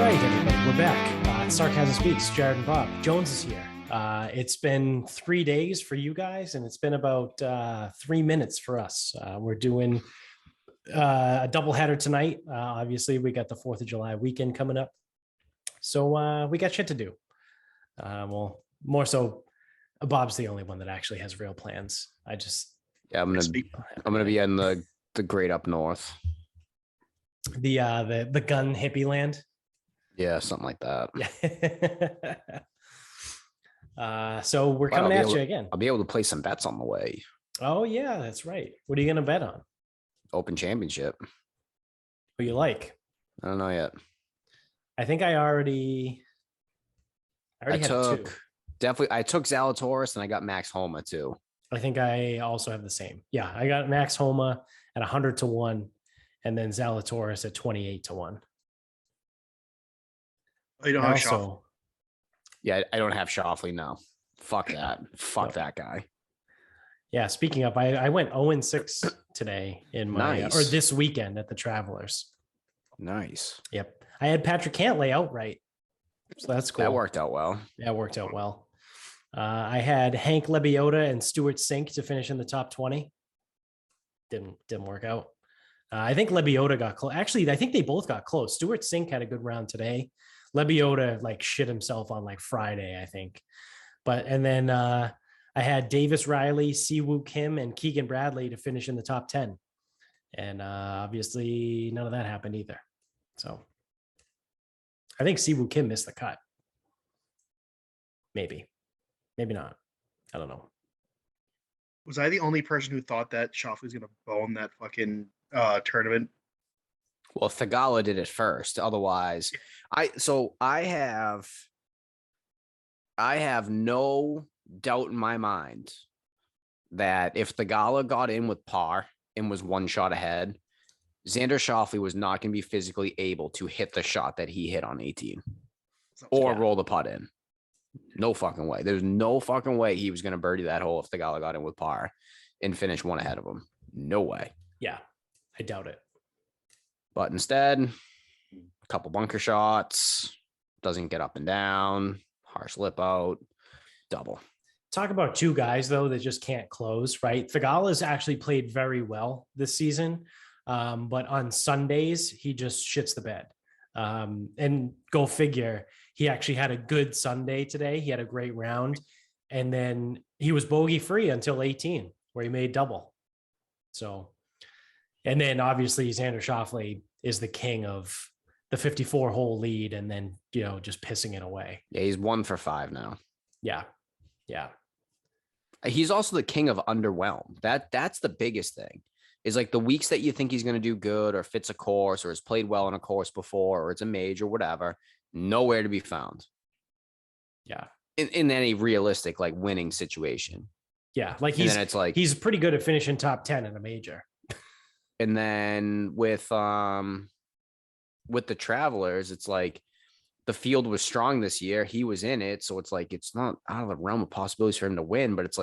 right, everybody, we're back. Sarcasm Speaks, Jared and Bob. Jones is here. It's been 3 days for you guys, and it's been about 3 minutes for us. We're doing a doubleheader tonight. Obviously, we got the 4th of July weekend coming up. So we got shit to do. Well, more so, Bob's the only one that actually has real plans. I'm gonna be in the great up north. The gun hippie land. Yeah, something like that. Yeah. So we're coming at you again. I'll be able to play some bets on the way. Oh yeah, that's right. What are you gonna bet on? Open Championship. Who you like? I don't know yet. I think I already had two. I took Zalatoris and I got Max Homa too. I think I also have the same. Yeah, I got Max Homa at 100-1, and then Zalatoris at 28-1. You don't have Shoffley. Yeah, I don't have Shoffley now. Fuck that. Fuck that guy. Yeah, speaking of, I went 0-6 today in my or this weekend at the Travelers. Nice. Yep. I had Patrick Cantlay outright. So that's cool. That worked out well. That worked out well. I had Hank Lebioda and Stuart Sink to finish in the top 20. Didn't work out. I think Lebioda got close. Actually, I think they both got close. Stuart Sink had a good round today. Lebioda shit himself on Friday, I think. And then I had Davis Riley, Siwoo Kim, and Keegan Bradley to finish in the top 10. And obviously none of that happened either. So I think Siwoo Kim missed the cut. Maybe not. I don't know. Was I the only person who thought that Shoffley was going to bone that fucking tournament? Well, Thagala did it first. Otherwise, I have no doubt in my mind that if Thagala got in with par and was one shot ahead, Xander Shoffley was not going to be physically able to hit the shot that he hit on 18 or roll the putt in. No fucking way. There's no fucking way he was going to birdie that hole if Thagala got in with par and finish one ahead of him. No way. Yeah, I doubt it. But instead, a couple bunker shots, doesn't get up and down, harsh lip out, double. Talk about two guys, though, that just can't close, right? Thagala's actually played very well this season, but on Sundays, he just shits the bed. And go figure, he actually had a good Sunday today. He had a great round, and then he was bogey-free until 18, where he made double. So, and then obviously Xander Shoffley is the king of the 54-hole lead and then, just pissing it away. Yeah, he's 1 for 5 now. Yeah. He's also the king of underwhelmed. That's the biggest thing. Is the weeks that you think he's going to do good or fits a course or has played well on a course before or it's a major or whatever, nowhere to be found. Yeah. In any realistic winning situation. Yeah, he's pretty good at finishing top 10 in a major. And then with the Travelers, it's the field was strong this year. He was in it. So it's it's not out of the realm of possibilities for him to win, but it's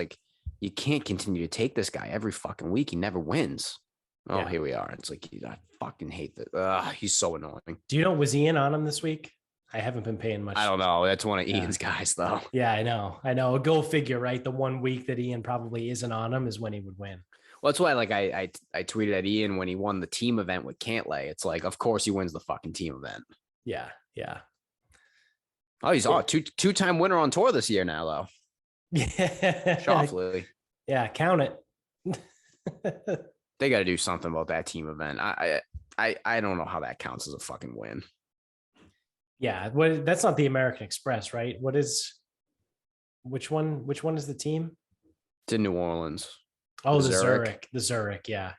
you can't continue to take this guy every fucking week. He never wins. Oh, yeah. Here we are. It's I fucking hate that. He's so annoying. Do you know, was Ian on him this week? I haven't been paying much. I don't know. That's one of Ian's guys, though. Yeah, I know. Go figure, right? The 1 week that Ian probably isn't on him is when he would win. Well, that's why I tweeted at Ian when he won the team event with Cantlay. It's of course he wins the fucking team event. Yeah. Oh, he's two-time winner on tour this year now, though. Yeah. Shoffley. Yeah, count it. They got to do something about that team event. I don't know how that counts as a fucking win. Yeah, that's not the American Express, right? Which one is the team? It's in New Orleans. Oh, the Zurich. Yeah.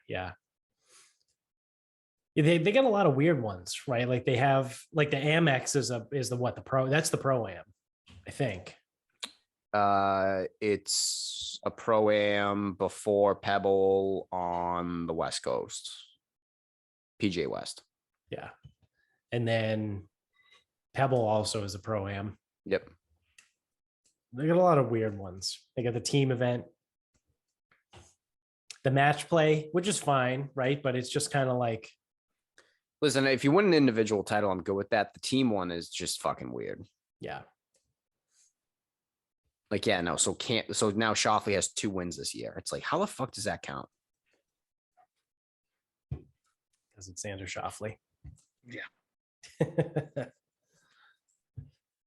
They got a lot of weird ones, right? They have the Amex is the pro. That's the Pro-Am, I think. It's a Pro-Am before Pebble on the West Coast. PGA West. Yeah. And then Pebble also is a Pro-Am. Yep. They got a lot of weird ones. They got the team event, the match play, which is fine, right? But it's just kind of Listen, if you win an individual title, I'm good with that. The team one is just fucking weird. Yeah. Like, yeah, no. So now Shoffley has 2 wins this year. It's like, how the fuck does that count? Because it's Xander Shoffley. Yeah.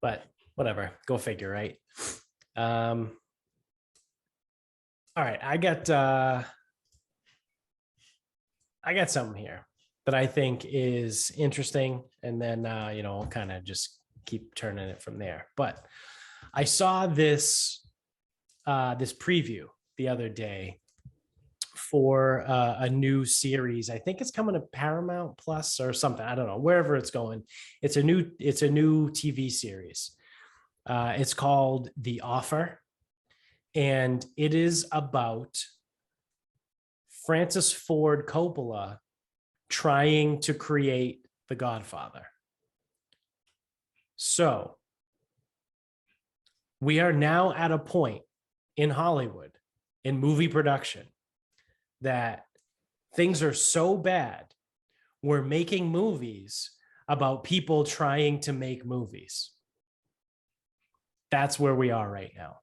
But whatever. Go figure, right? All right. I got something here that I think is interesting. And then I'll kind of just keep turning it from there. But I saw this preview the other day for a new series. I think it's coming to Paramount Plus or something. I don't know, wherever it's going. It's a new TV series. It's called The Offer, and it is about Francis Ford Coppola trying to create The Godfather. So we are now at a point in Hollywood, in movie production, that things are so bad, we're making movies about people trying to make movies. That's where we are right now.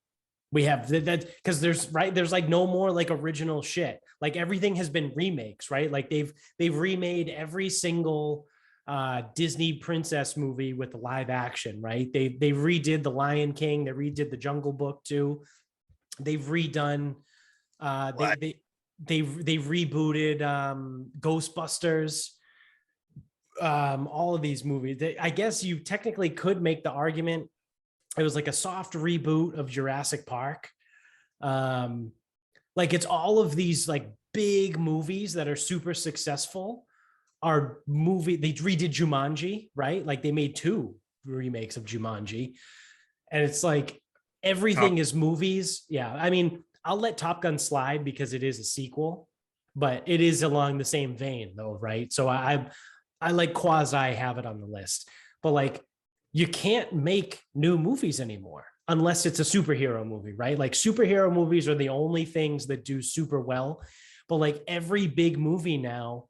We have that because there's like no more like original shit. Like everything has been remakes, right? Like they've remade every single Disney princess movie with live action, right? They redid The Lion King, they redid The Jungle Book too. They've redone they rebooted Ghostbusters. All of these movies. I guess you technically could make the argument it was like a soft reboot of Jurassic Park. Like it's all of these like big movies that are super successful they redid Jumanji, right? Like they made 2 remakes of Jumanji. And it's like everything is movies. Yeah. I mean, I'll let Top Gun slide because it is a sequel, but it is along the same vein though, right? So I like quasi have it on the list, but like you can't make new movies anymore unless it's a superhero movie, right? Like superhero movies are the only things that do super well, but like every big movie now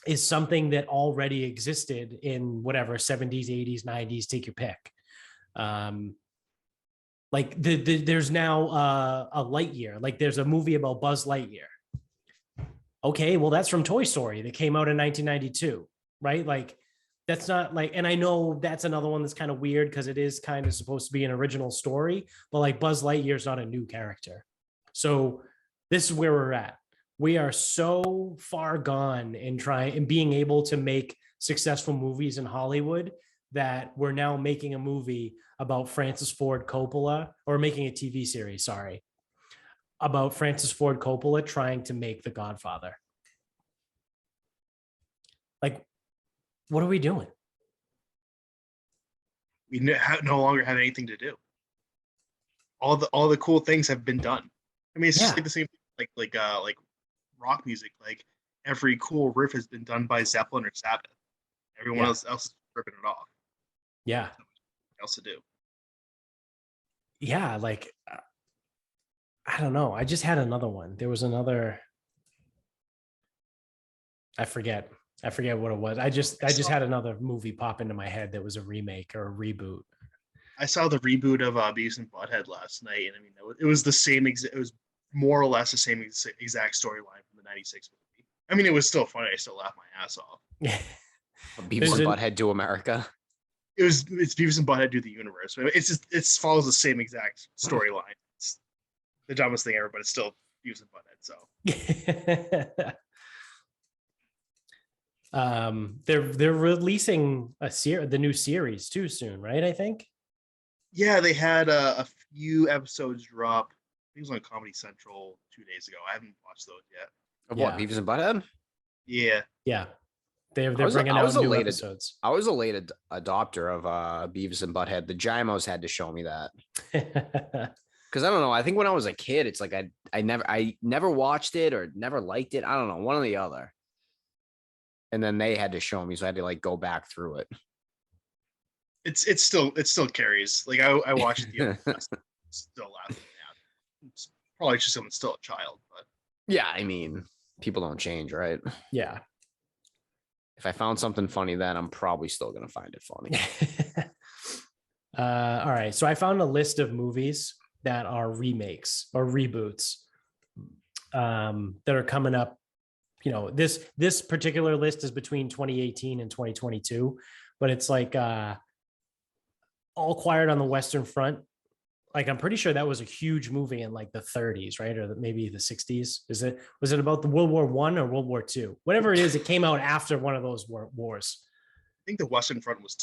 is something that already existed in whatever 70s, 80s, 90s, take your pick. Like there's now a Lightyear, like there's a movie about Buzz Lightyear. Okay, well that's from Toy Story that came out in 1992, right? Like that's not like, and I know that's another one that's kind of weird because it is kind of supposed to be an original story, but like Buzz Lightyear is not a new character. So this is where we're at. We are so far gone in trying and being able to make successful movies in Hollywood that we're now making a movie about Francis Ford Coppola, or making a TV series, sorry, about Francis Ford Coppola trying to make The Godfather. Like, what are we doing? We no longer have anything to do. All the cool things have been done. I mean, it's just like the same like rock music. Like every cool riff has been done by Zeppelin or Sabbath. Everyone else is ripping it off. Yeah. What else to do? Yeah, like I don't know. I just had another one. There was another. I forget what it was. I just had another movie pop into my head that was a remake or a reboot. I saw the reboot of Beavs and Butthead last night, and I mean, it was the same. It was more or less the same exact storyline from the '96 movie. I mean, it was still funny. I still laughed my ass off. Beavs and Butthead do America. It's Beavs and Butthead do the universe. It follows the same exact storyline. It's the dumbest thing ever, but it's still Beavs and Butthead. So. They're releasing the new series too soon, right? I think. Yeah, they had a few episodes drop. I think it was on Comedy Central 2 days ago. I haven't watched those yet. Of what, Beavis and Butthead? Yeah. Yeah. They're bringing out new episodes. I was a late adopter of Beavis and Butthead. The Jimos had to show me that. Because I don't know. I think when I was a kid, it's like I never watched it or never liked it. I don't know, one or the other. And then they had to show me, so I had to like go back through it. It still carries. Like I watched the still laughing at. It's probably just someone's still a child, but yeah, I mean, people don't change, right? Yeah. If I found something funny, then I'm probably still gonna find it funny. All right. So I found a list of movies that are remakes or reboots that are coming up. You know, this particular list is between 2018 and 2022, but it's like All Quiet on the Western Front. Like, I'm pretty sure that was a huge movie in like the 30s, right? Or maybe the 60s. Was it about the World War I or World War II? Whatever it is, it came out after one of those wars. I think the Western Front was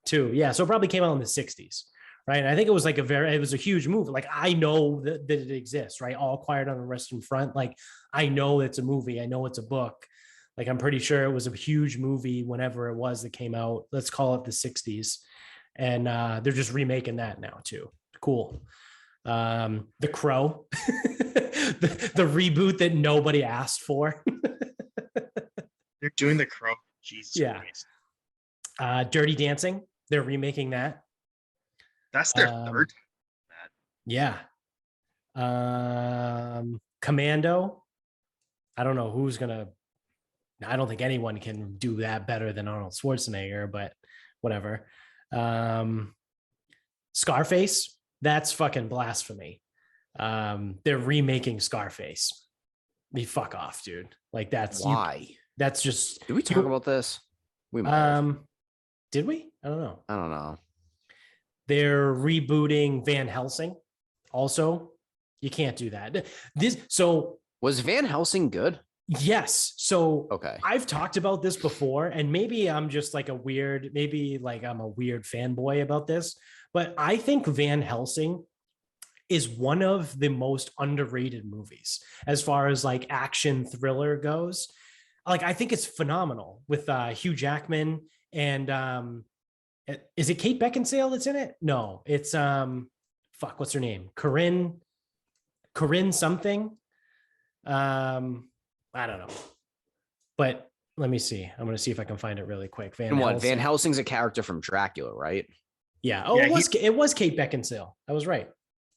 2. Yeah. So it probably came out in the 60s, right? And I think it was like it was a huge movie. Like, I know that it exists, right? All Quiet on the Western Front. Like, I know it's a movie. I know it's a book. Like, I'm pretty sure it was a huge movie whenever it was that came out. Let's call it the 60s. And they're just remaking that now too. Cool. The Crow, the reboot that nobody asked for. They're doing The Crow. Jesus Christ. Dirty Dancing. They're remaking that. That's their third. Yeah. Commando. I don't know who's gonna. I don't think anyone can do that better than Arnold Schwarzenegger, but whatever. Scarface. That's fucking blasphemy. They're remaking Scarface. Fuck off, dude. Like, that's why. That's just. Did we talk about this? We might have. Did we? I don't know. They're rebooting Van Helsing. Also, you can't do that. Was Van Helsing good? Yes. So okay. I've talked about this before, and maybe I'm just like I'm a weird fanboy about this, but I think Van Helsing is one of the most underrated movies as far as like action thriller goes. Like, I think it's phenomenal with Hugh Jackman and is it Kate Beckinsale that's in it? No, it's what's her name? Corinne something. I don't know, but let me see. I'm going to see if I can find it really quick. Van Helsing's a character from Dracula, right? Yeah. Oh, yeah, it was Kate Beckinsale. I was right.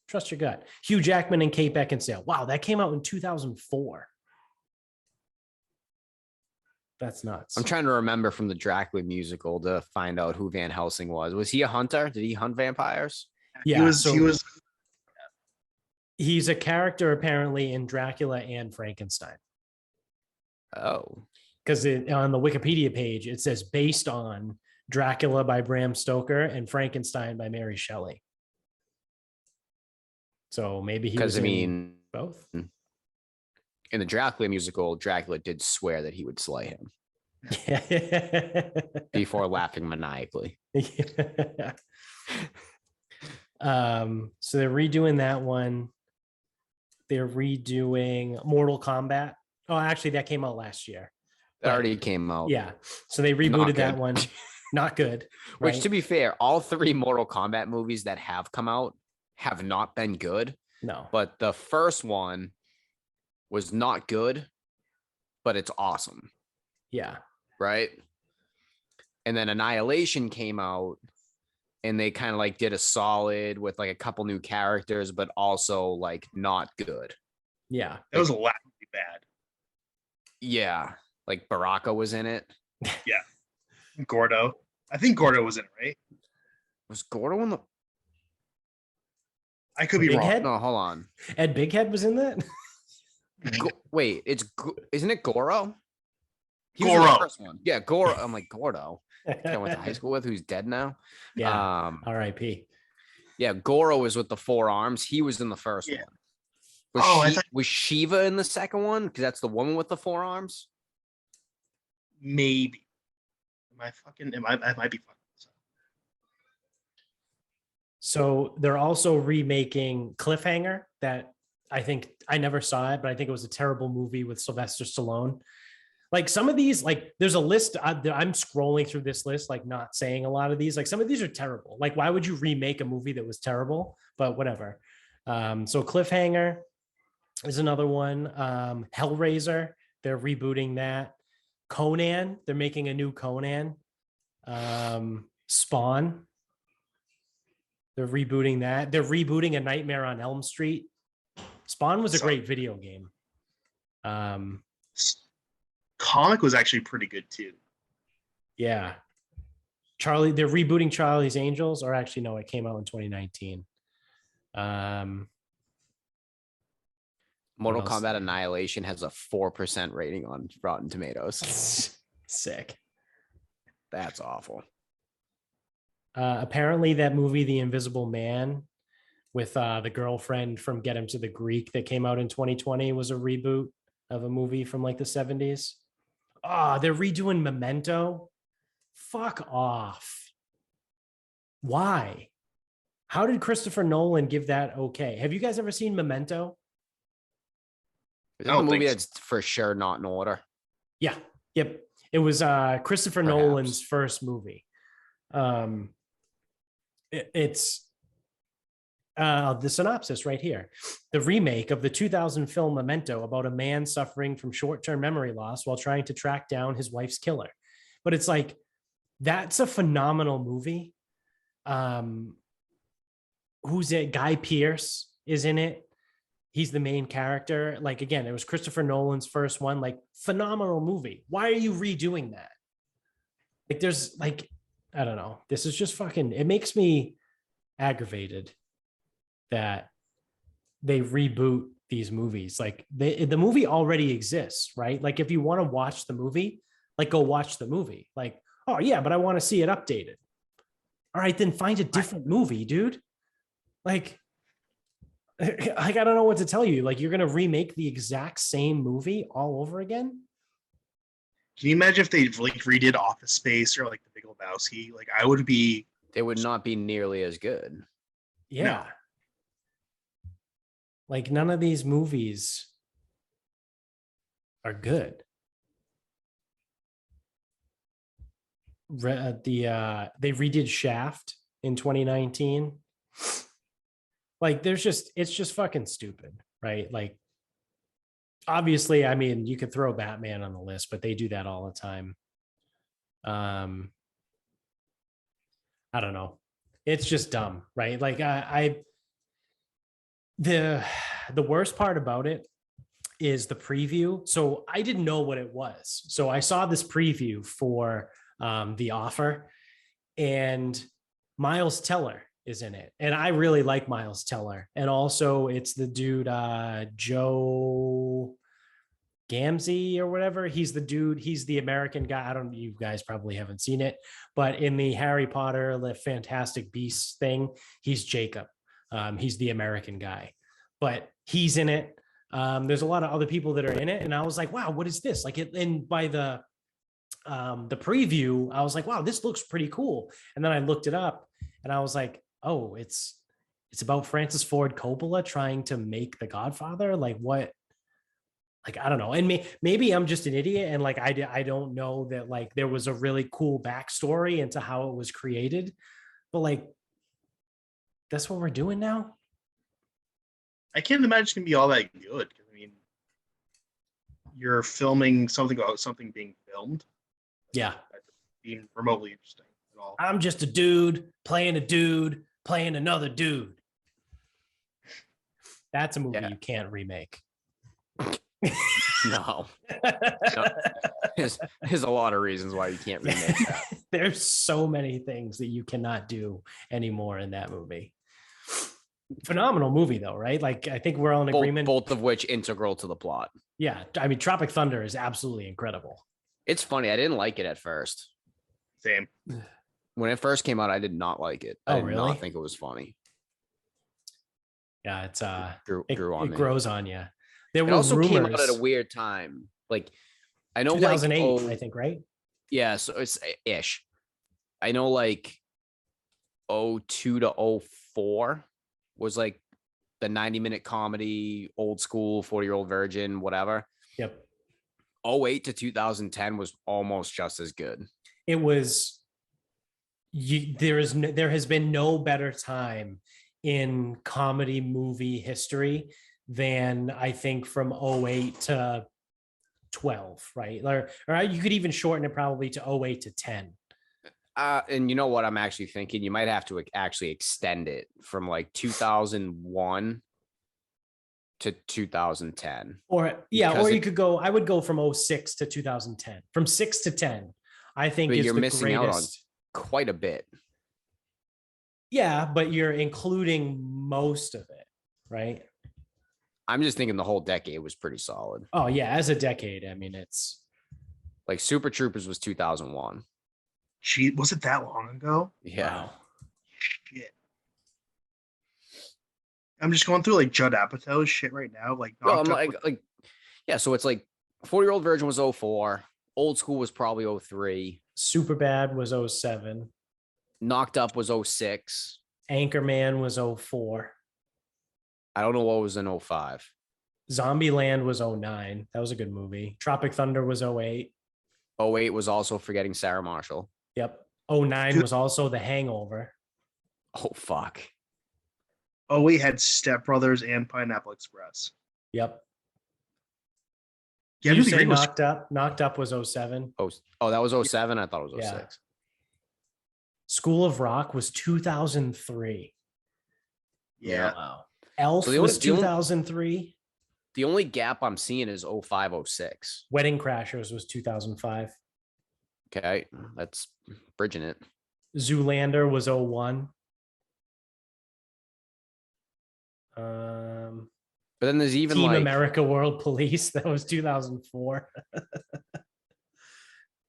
Trust your gut. Hugh Jackman and Kate Beckinsale. Wow, that came out in 2004. That's nuts. I'm trying to remember from the Dracula musical to find out who Van Helsing was. Was he a hunter? Did he hunt vampires? Yeah, he was. He's a character apparently in Dracula and Frankenstein. Oh, because on the Wikipedia page, it says based on Dracula by Bram Stoker and Frankenstein by Mary Shelley. So maybe he was both. In the Dracula musical, Dracula did swear that he would slay him before laughing maniacally. Yeah. So they're redoing that one. They're redoing Mortal Kombat. Oh, actually, that came out last year. That already came out. Yeah. So they rebooted that one. Not good. Right? Which, to be fair, all 3 Mortal Kombat movies that have come out have not been good. No. But the first one was not good, but it's awesome. Yeah. Right? And then Annihilation came out, and they kind of like did a solid with like a couple new characters, but also like not good. Yeah. It was laughably bad. Yeah. Like Baraka was in it. Yeah. Gordo. I think Gordo was in it, right? Was Gordo in the... I could be wrong. Head? No, hold on. Ed Bighead was in that? Wait, isn't it Goro? Goro. The first one. Yeah, Goro. I'm like, Gordo. I went to high school with, who's dead now. Yeah. R.I.P. Yeah, Goro is with the 4 arms. He was in the first one. Was Shiva in the second one? Because that's the woman with the 4 arms. Maybe. I might be fucking. So they're also remaking Cliffhanger. That I think I never saw it, but I think it was a terrible movie with Sylvester Stallone. Like, some of these, like, there's a list. I'm scrolling through this list, like, not saying a lot of these. Like, some of these are terrible. Like, why would you remake a movie that was terrible? But whatever. So Cliffhanger is another one. Hellraiser, they're rebooting that. Conan, they're making a new Conan. Spawn, they're rebooting that. They're rebooting A Nightmare on Elm Street. Spawn was a great video game. Comic was actually pretty good too. Yeah. They're rebooting Charlie's Angels, or actually, no, it came out in 2019. Mortal else? Kombat Annihilation has a 4% rating on Rotten Tomatoes. Sick. That's awful. Apparently that movie, The Invisible Man, with the girlfriend from Get Him to the Greek that came out in 2020 was a reboot of a movie from like the 70s. They're redoing Memento. Fuck off. Why? How did Christopher Nolan give that okay? Have you guys ever seen Memento? Is that the movie that's for sure not in order? Yeah. Yep. It was Christopher Nolan's first movie. It's the synopsis right here. The remake of the 2000 film Memento about a man suffering from short-term memory loss while trying to track down his wife's killer. But it's like, that's a phenomenal movie. Who's it? Guy Pearce is in it. He's the main character. Like, again, it was Christopher Nolan's first one. Like, phenomenal movie. Why are you redoing that? Like, there's like, I don't know. This is just fucking, it makes me aggravated that they reboot these movies. Like, the movie already exists, right? Like, if you want to watch the movie, like, go watch the movie. Like, oh yeah, but I want to see it updated. All right, then find a different movie, dude. Like I don't know what to tell you. Like, you're going to remake the exact same movie all over again? Can you imagine if they like redid Office Space or like The Big Lebowski? Like, I would be. They would not be nearly as good. Yeah. No. Like, none of these movies are good. They redid Shaft in 2019. Like, it's just fucking stupid, right? Like, obviously, I mean, you could throw Batman on the list, but they do that all the time. I don't know. It's just dumb, right? Like, the worst part about it is the preview. So I didn't know what it was. So I saw this preview for The Offer, and Miles Teller is in it. And I really like Miles Teller. And also it's the dude, Joe Gamzee or whatever. He's the dude, he's the American guy. You guys probably haven't seen it, but in the Harry Potter, the Fantastic Beasts thing, he's Jacob. He's the American guy, but he's in it. There's a lot of other people that are in it. And I was like, wow, what is this? Like, and by the preview, I was like, wow, this looks pretty cool. And then I looked it up and I was like, oh, it's about Francis Ford Coppola trying to make The Godfather. Like, what? Like, I don't know. And maybe I'm just an idiot. And like, I don't know that like there was a really cool backstory into how it was created, but like, that's what we're doing now. I can't imagine it's gonna be all that good. I mean, you're filming something about something being filmed. Yeah. Being remotely interesting at all. I'm just a dude playing another dude. That's a movie you can't remake. No. There's a lot of reasons why you can't remake that. There's so many things that you cannot do anymore in that movie. Phenomenal movie though, right? Like, I think we're all in agreement. Both of which integral to the plot. Yeah. I mean, Tropic Thunder is absolutely incredible. It's funny. I didn't like it at first. Same. When it first came out, I did not like it. I did not think it was funny. Yeah, it's it grows on you. There it were also rumors. came out at a weird time. Like, I know 2008, I think, right? Yeah, so it's ish. I know like 02 to 04 was like the 90-minute comedy, old school, 40-year-old virgin, whatever. Yep. 08 to 2010 was almost just as good. It was. There has been no better time in comedy movie history than, I think, from 08 to 12, right? Or you could even shorten it probably to 08 to 10. And you know what I'm actually thinking? You might have to actually extend it from like 2001 to 2010. Or you could go, I would go from 06 to 2010. From 6 to 10. I think But it's you're the missing out on greatest. quite a bit. Yeah, but you're including most of it, right? I'm just thinking the whole decade was pretty solid. Oh yeah, as a decade, I mean, it's Like Super Troopers was 2001. Gee, was it that long ago? Yeah. wow. Shit. I'm just going through like Judd Apatow's shit right now. Like, Well, I'm Knocked Up like, yeah. So it's like 4-year-old version was 04. Old school was probably 03. Super Bad was 07. Knocked Up was 06. Anchorman was 04. I don't know what was in 05. Zombieland was 09. That was a good movie. Tropic Thunder was 08. 08 was also Forgetting Sarah Marshall. Yep. 09 was also The Hangover. Oh, fuck. Oh, we had Step Brothers and Pineapple Express. Yep. Yeah, You the say Green was Knocked Up. Knocked Up was 07. Oh, that was 07. I thought it was 06. Yeah. School of Rock was 2003. yeah. Wow. Elf So the was only- 2003. The only gap I'm seeing is 05, 06. Wedding Crashers was 2005. Okay. That's bridging it. Zoolander was 01. But then there's even Team like, America World Police, that was 2004.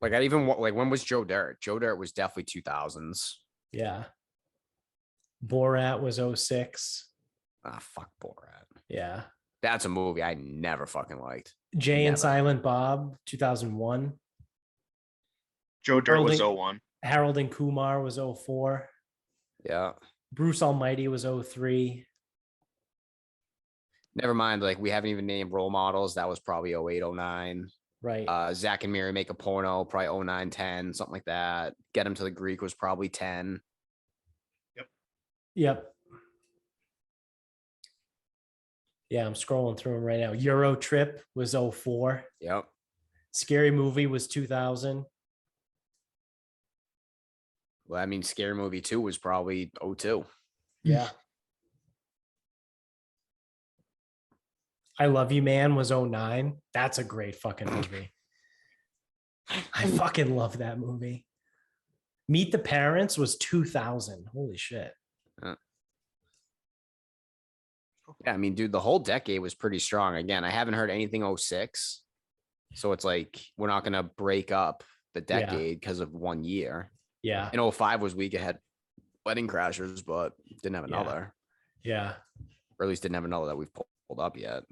like I even like when was Joe Dirt? Joe Dirt was definitely 2000s. Yeah. Borat was 06. Ah, fuck Borat. Yeah. That's a movie I never fucking liked. Jay and Never. Silent Bob, 2001. Joe Dirt was Holding- 01. Harold and Kumar was 04. Yeah. Bruce Almighty was 03. Never mind. Like we haven't even named role models. That was probably 08, 09. Right. Zach and Miri Make a Porno, probably 09, 10, something like that. Get Him to the Greek was probably 10. Yep. Yeah, I'm scrolling through them right now. Euro Trip was 04. Yep. Scary Movie was 2000. Well, I mean, Scary Movie 2 was probably 02. Yeah. I Love You Man was 09. That's a great fucking movie. I fucking love that movie. Meet the Parents was 2000. Holy shit. Yeah, I mean, dude, the whole decade was pretty strong. Again, I haven't heard anything 06. So it's like we're not gonna break up the Yeah. decade because of 1 year. Yeah. And 05 was week ahead Wedding Crashers, but didn't have Yeah. another. Yeah. Or at least didn't have another that we've pulled up yet.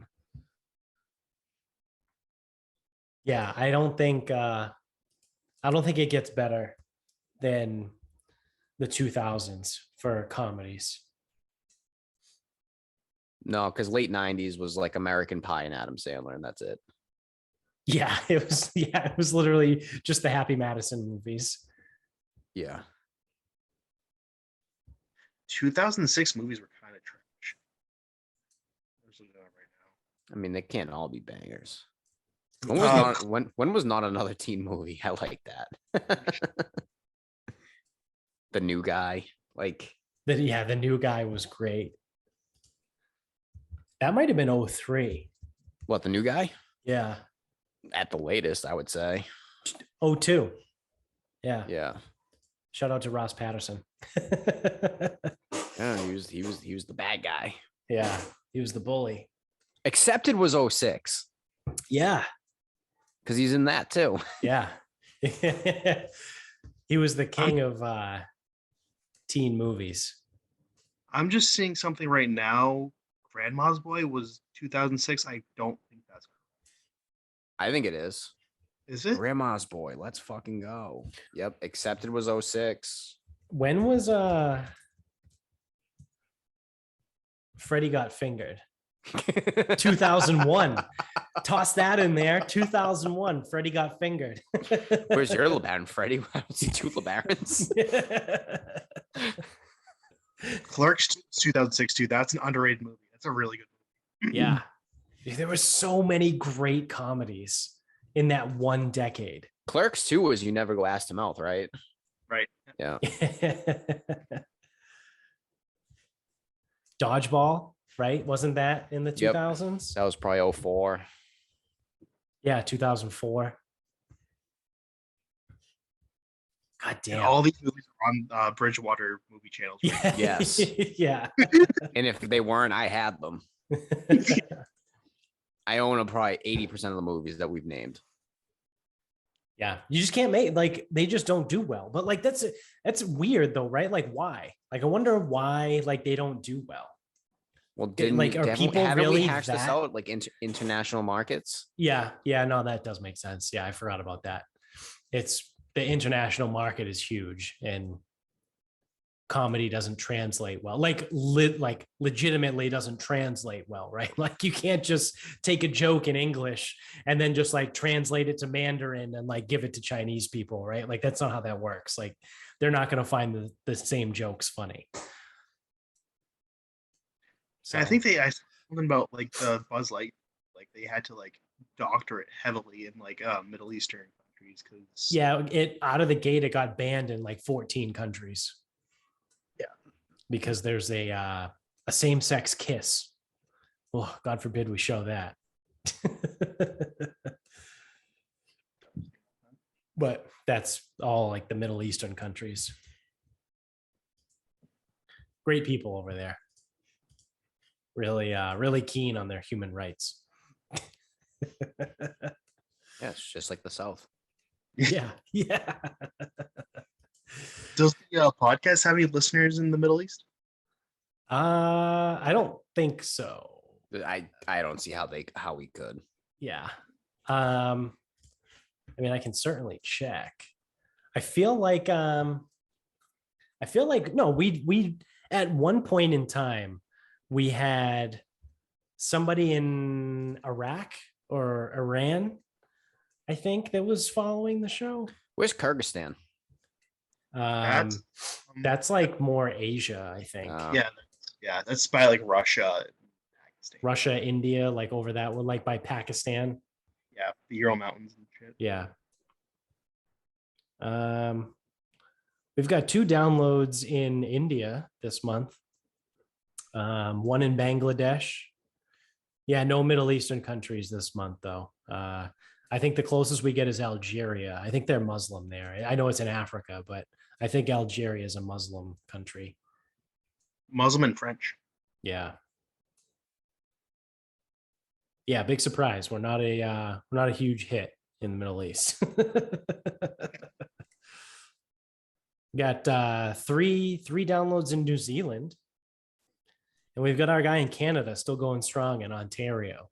Yeah. I don't think it gets better than the 2000s for comedies. No, because late 90s was like American Pie and Adam Sandler, and that's it. Yeah, it was literally just the Happy Madison movies. Yeah. 2006 movies were kind of trash. There's another right now. I mean, they can't all be bangers. When was not another teen movie? I like that. The New Guy. Like, The New Guy was great. That might have been 03. what, The New Guy? Yeah. At the latest, I would say. 02. Yeah. Yeah. Shout out to Ross Patterson. Yeah, he was the bad guy. Yeah. He was the bully. Accepted was 06. Yeah. Because he's in that too. Yeah. He was the king of teen movies. I'm just seeing something right now. Grandma's Boy was 2006. I don't think that's. I think it is. Is it? Grandma's Boy. Let's fucking go. Yep. Accepted was 06. When was Freddie Got Fingered? 2001. Toss that in there. 2001. Freddie Got Fingered. Where's your LeBaron, Freddie? I don't see two LeBarons. Clerks 2006 too. That's an underrated movie. That's a really good movie. Yeah. There were so many great comedies in that one decade. Clerks 2 was You Never Go Ass to Mouth, right? Right. Yeah. Dodgeball, right? Wasn't that in the Yep. 2000s? That was probably 04. Yeah, 2004. God And damn. all these movies are on Bridgewater movie channels. Right now. Yes. Yeah. And if they weren't, I had them. I own probably 80% of the movies that we've named. Yeah, you just can't make like they just don't do well. But like that's weird though, right? Like why? Like I wonder why like they don't do well. Well, haven't we hashed this out like international markets? Yeah, no, that does make sense. Yeah, I forgot about that. It's the international market is huge and comedy doesn't translate well. Like legitimately doesn't translate well, right? Like you can't just take a joke in English and then just like translate it to Mandarin and like give it to Chinese people, right? Like that's not how that works. Like they're not going to find the same jokes funny. So I think I saw something about like the Buzz Light, like they had to like doctor it heavily in like Middle Eastern countries because it out of the gate it got banned in like 14 countries. Yeah, because there's a same-sex kiss. Oh, God forbid we show that. But that's all like the Middle Eastern countries. Great people over there. Really, really keen on their human rights. Yeah, it's just like the South. Yeah. Does the podcast have any listeners in the Middle East? I don't think so. I don't see how we could. Yeah. I mean, I can certainly check. I feel like no, we at one point in time we had somebody in Iraq or Iran, I think, that was following the show. Where's Kyrgyzstan? That's like more Asia, I think. Yeah, that's by like Russia, Pakistan. Russia, India, like over that one, like by Pakistan. Yeah, the Ural Mountains and shit. Yeah. We've got 2 downloads in India this month. One in Bangladesh. Yeah, no Middle Eastern countries this month though. I think the closest we get is Algeria. I think they're Muslim there. I know it's in Africa, but I think Algeria is a Muslim country. Muslim and French. Yeah. Yeah, big surprise. We're not a huge hit in the Middle East. Got 3 downloads in New Zealand. And we've got our guy in Canada still going strong in Ontario.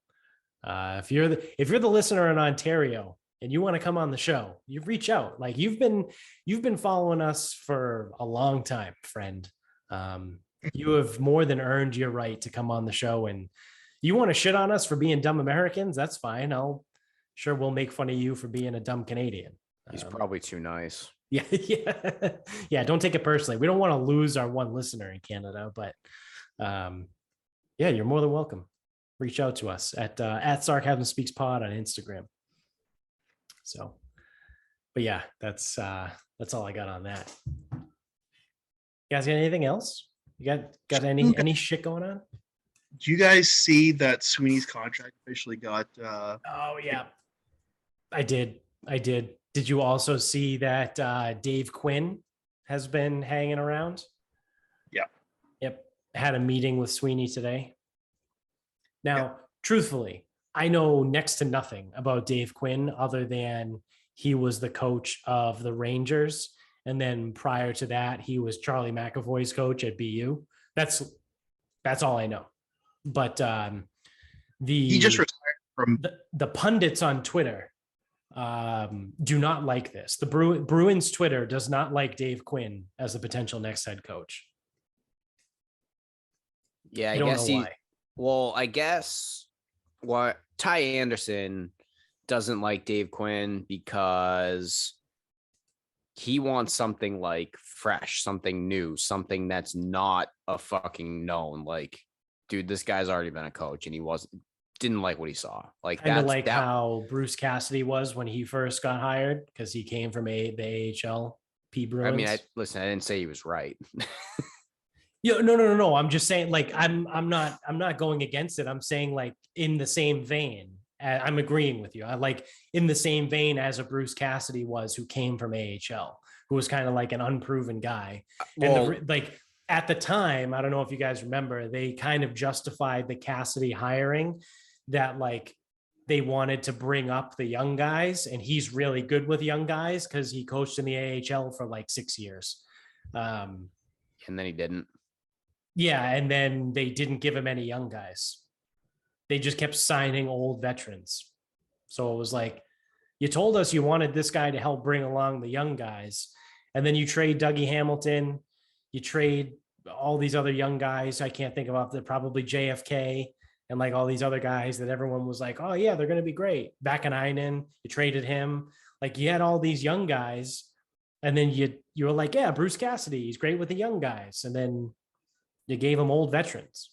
If you're the listener in Ontario and you want to come on the show, you reach out. Like you've been following us for a long time, friend. You have more than earned your right to come on the show. And you want to shit on us for being dumb Americans? That's fine. We'll make fun of you for being a dumb Canadian. He's probably too nice. Yeah. Don't take it personally. We don't want to lose our one listener in Canada, but yeah, you're more than welcome. Reach out to us at Sarcasm Speaks Pod on Instagram. So, but yeah, that's all I got on that. You guys got anything else? You got any shit going on? Do you guys see that Sweeney's contract officially got? Oh yeah, I did. Did you also see that Dave Quinn has been hanging around? Yeah. Yep. Had a meeting with Sweeney today. Now, truthfully, I know next to nothing about Dave Quinn other than he was the coach of the Rangers. And then prior to that, he was Charlie McAvoy's coach at BU. That's all I know. But he just retired from the pundits on Twitter do not like this. The Bruins Twitter does not like Dave Quinn as a potential next head coach. Yeah, I guess why. Well, I guess what Ty Anderson doesn't like Dave Quinn because he wants something like fresh, something new, something that's not a fucking known. Like, dude, this guy's already been a coach and he didn't like what he saw. Like kind of like how Bruce Cassidy was when he first got hired because he came from the AHL Bruins. I mean, I didn't say he was right. Yeah, no. I'm just saying, like, I'm not going against it. I'm saying, like, in the same vein, I'm agreeing with you. I like in the same vein as a Bruce Cassidy was, who came from AHL. who was kind of like an unproven guy. Well, And like at the time, I don't know if you guys remember, they kind of justified the Cassidy hiring that like they wanted to bring up the young guys, and he's really good with young guys because he coached in the AHL for like 6 years. and then he didn't. Yeah, and then they didn't give him any young guys. They just kept signing old veterans. So it was like, you told us you wanted this guy to help bring along the young guys, and then you trade Dougie Hamilton, you trade all these other young guys. I can't think of probably JFK and like all these other guys that everyone was like, oh yeah, they're going to be great. Bakanainen, you traded him. Like you had all these young guys, and then you were like, yeah, Bruce Cassidy, he's great with the young guys, and then you gave him old veterans.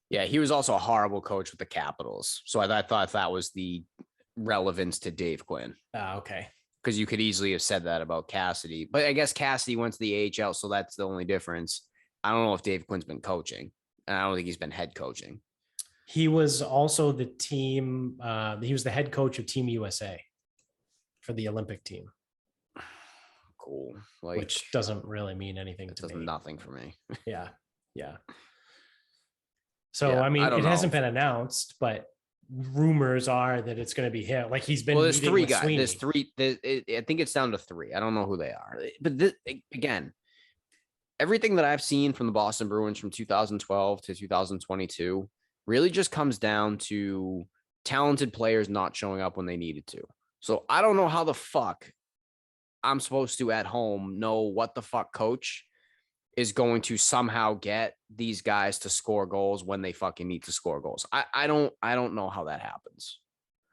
Yeah, he was also a horrible coach with the Capitals. So I thought that was the relevance to Dave Quinn. Okay. Because you could easily have said that about Cassidy. But I guess Cassidy went to the AHL, so that's the only difference. I don't know if Dave Quinn's been coaching, and I don't think he's been head coaching. He was also the team. He was the head coach of Team USA for the Olympic team. Cool. Like, which doesn't really mean anything to does me. nothing for me. Yeah. Yeah. So, Yeah, I mean, I don't it know. hasn't been announced, but rumors are that it's going to be him. Like he's been. Well, there's meeting three with guys. Sweeney. There's three. I think it's down to three. I don't know who they are. But again, everything that I've seen from the Boston Bruins from 2012 to 2022 really just comes down to talented players not showing up when they needed to. So I don't know how the fuck I'm supposed to at home know what the fuck coach is going to somehow get these guys to score goals when they fucking need to score goals. I don't know how that happens.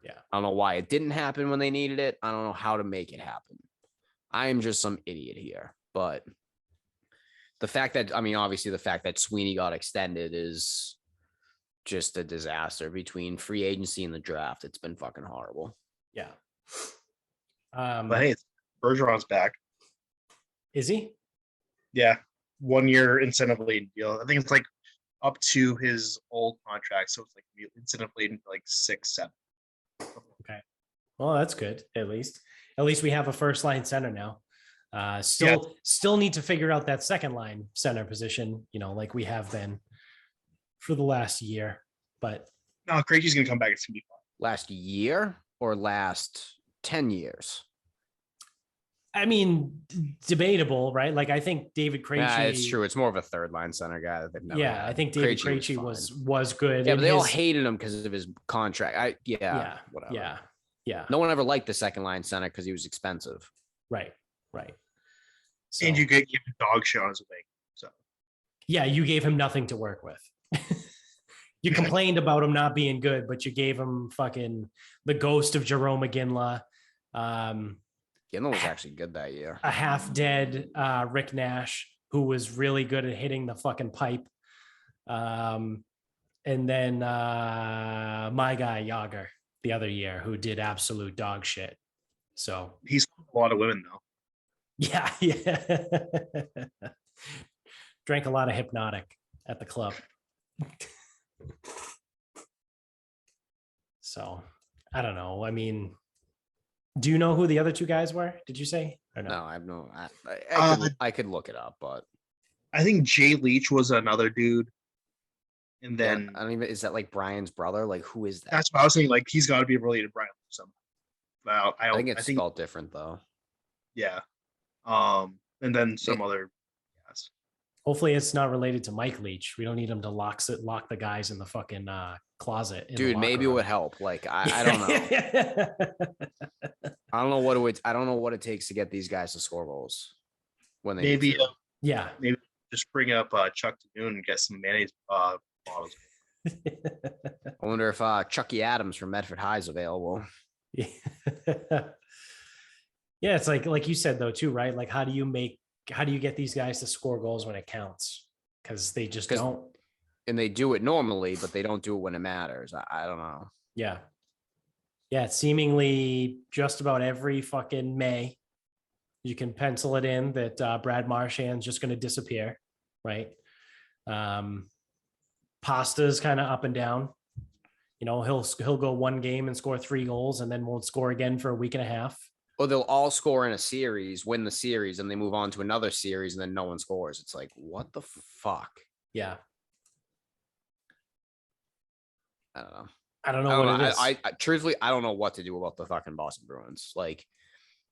Yeah. I don't know why it didn't happen when they needed it. I don't know how to make it happen. I am just some idiot here. But the fact that, I mean, obviously the fact that Sweeney got extended is just a disaster between free agency and the draft. It's been fucking horrible. Yeah. But hey, Bergeron's back. Is he? Yeah, 1 year incentive lead deal. I think it's like up to his old contract, so it's like incentive lead in like 6, 7. Okay. Well, that's good. At least we have a first line center now. Still need to figure out that second line center position, like we have been for the last year. But no, Krejci's gonna come back. It's gonna be fun. Last year or last 10 years? I mean, debatable, right? Like I think David Krejci. Yeah, it's true. It's more of a third line center guy that they've never had. I think David Krejci was good. Yeah, but they all hated him because of his contract. Whatever. Yeah. No one ever liked the second line center because he was expensive. Right. So, And you gave him dog shit on his wing. So yeah, you gave him nothing to work with. You complained about him not being good, but you gave him fucking the ghost of Jerome McGinley. Ginla was actually good that year. A half-dead Rick Nash, who was really good at hitting the fucking pipe. And then my guy Yager the other year, who did absolute dog shit. So he's a lot of women though. Yeah. Drank a lot of Hypnotic at the club. So I don't know. I mean, do you know who the other two guys were? Did you say? Or no? No, I have no. I could look it up, but I think Jay Leach was another dude. And then I don't even. Is that like Brian's brother? Like, who is that? that's what I was saying. Like, he's got to be related to Brian somehow. Well, I think it's spelled different though. Yeah. And then some other. Yes. Hopefully, it's not related to Mike Leach. We don't need him to lock the guys in the fucking closet. Dude, maybe it would help. Like, I don't know. I don't know what it takes to get these guys to score goals when they maybe. Yeah. Maybe just bring up Chuck Danoon and get some mayonnaise bottles. I wonder if Chucky Adams from Medford High is available. Yeah. Yeah, it's like you said though too, right? Like how do you get these guys to score goals when it counts? Because they just don't. And they do it normally, but they don't do it when it matters. I don't know. Yeah. Seemingly just about every fucking May, you can pencil it in that Brad Marchand's just going to disappear, right? Pasta's kind of up and down. He'll go one game and score 3 goals and then won't score again for a week and a half. Or they'll all score in a series, win the series, and they move on to another series, and then no one scores. It's like, what the fuck? Yeah. I don't know. I don't know what it is. I truthfully, I don't know what to do about the fucking Boston Bruins. Like,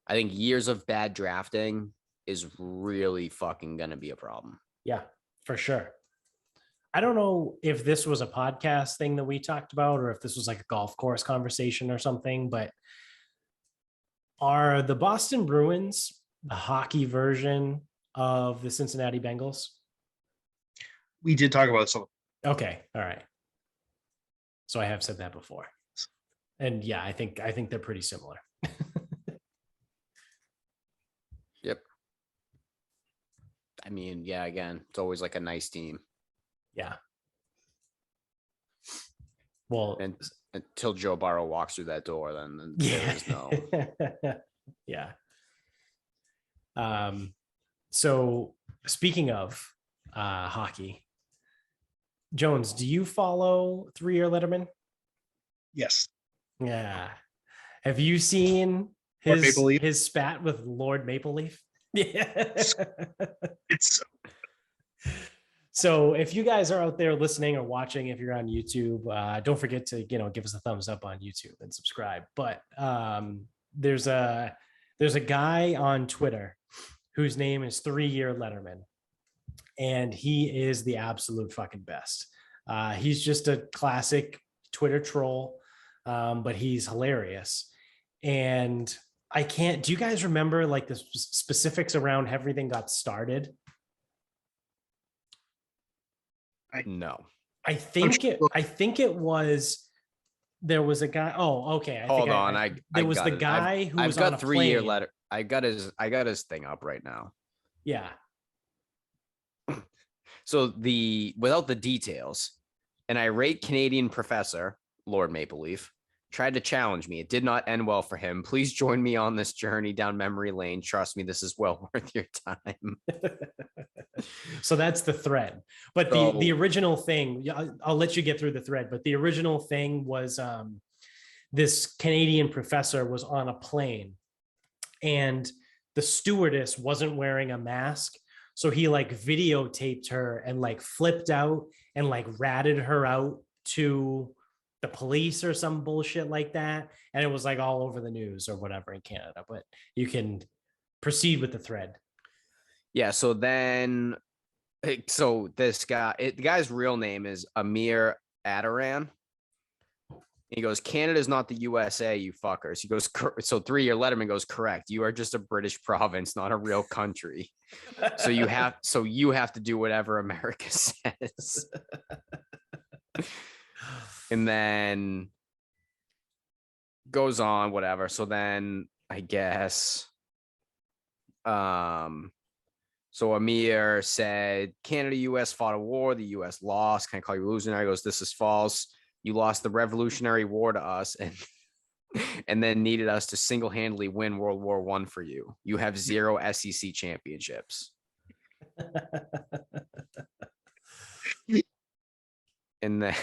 I think years of bad drafting is really fucking gonna be a problem. Yeah, for sure. I don't know if this was a podcast thing that we talked about or if this was like a golf course conversation or something, but are the Boston Bruins the hockey version of the Cincinnati Bengals? We did talk about some. Okay. All right. So I have said that before. And yeah, I think they're pretty similar. Yep. I mean, yeah, again, it's always like a nice team. Yeah. Well, And until Joe Burrow walks through that door, then there is no. Yeah. So speaking of hockey, Jones, do you follow 3-Year Letterman? Yes. Yeah. Have you seen Lord Maple Leaf? his spat with Lord Maple Leaf? Yeah. It's So if you guys are out there listening or watching, if you're on YouTube, don't forget to, give us a thumbs up on YouTube and subscribe. But there's a guy on Twitter whose name is 3-Year Letterman. And he is the absolute fucking best. He's just a classic Twitter troll, but he's hilarious. And do you guys remember like the specifics around how everything got started? No. I think it was, there was a guy. Oh, okay. Hold on. There was the guy who was on a 3-year plane. letter. I got his thing up right now. Yeah. So without the details, an irate Canadian professor, Lord Maple Leaf, tried to challenge me. It did not end well for him. Please join me on this journey down memory lane. Trust me, this is well worth your time. So that's the thread. But the original thing, I'll let you get through the thread, but the original thing was this Canadian professor was on a plane and the stewardess wasn't wearing a mask. So he like videotaped her and like flipped out and like ratted her out to the police or some bullshit like that. And it was like all over the news or whatever in Canada, but you can proceed with the thread. Yeah. So this guy, the guy's real name is Amir Adaran. He goes, Canada's not the USA, you fuckers. He goes, so 3-Year Letterman goes, correct. You are just a British province, not a real country. So you have to do whatever America says. And then goes on, whatever. So then I guess, so Amir said, Canada, US fought a war. The US lost. Can I call you illusionary? He goes, this is false. You lost the Revolutionary War to us and then needed us to single-handedly win World War I for you. You have 0 SEC championships. And then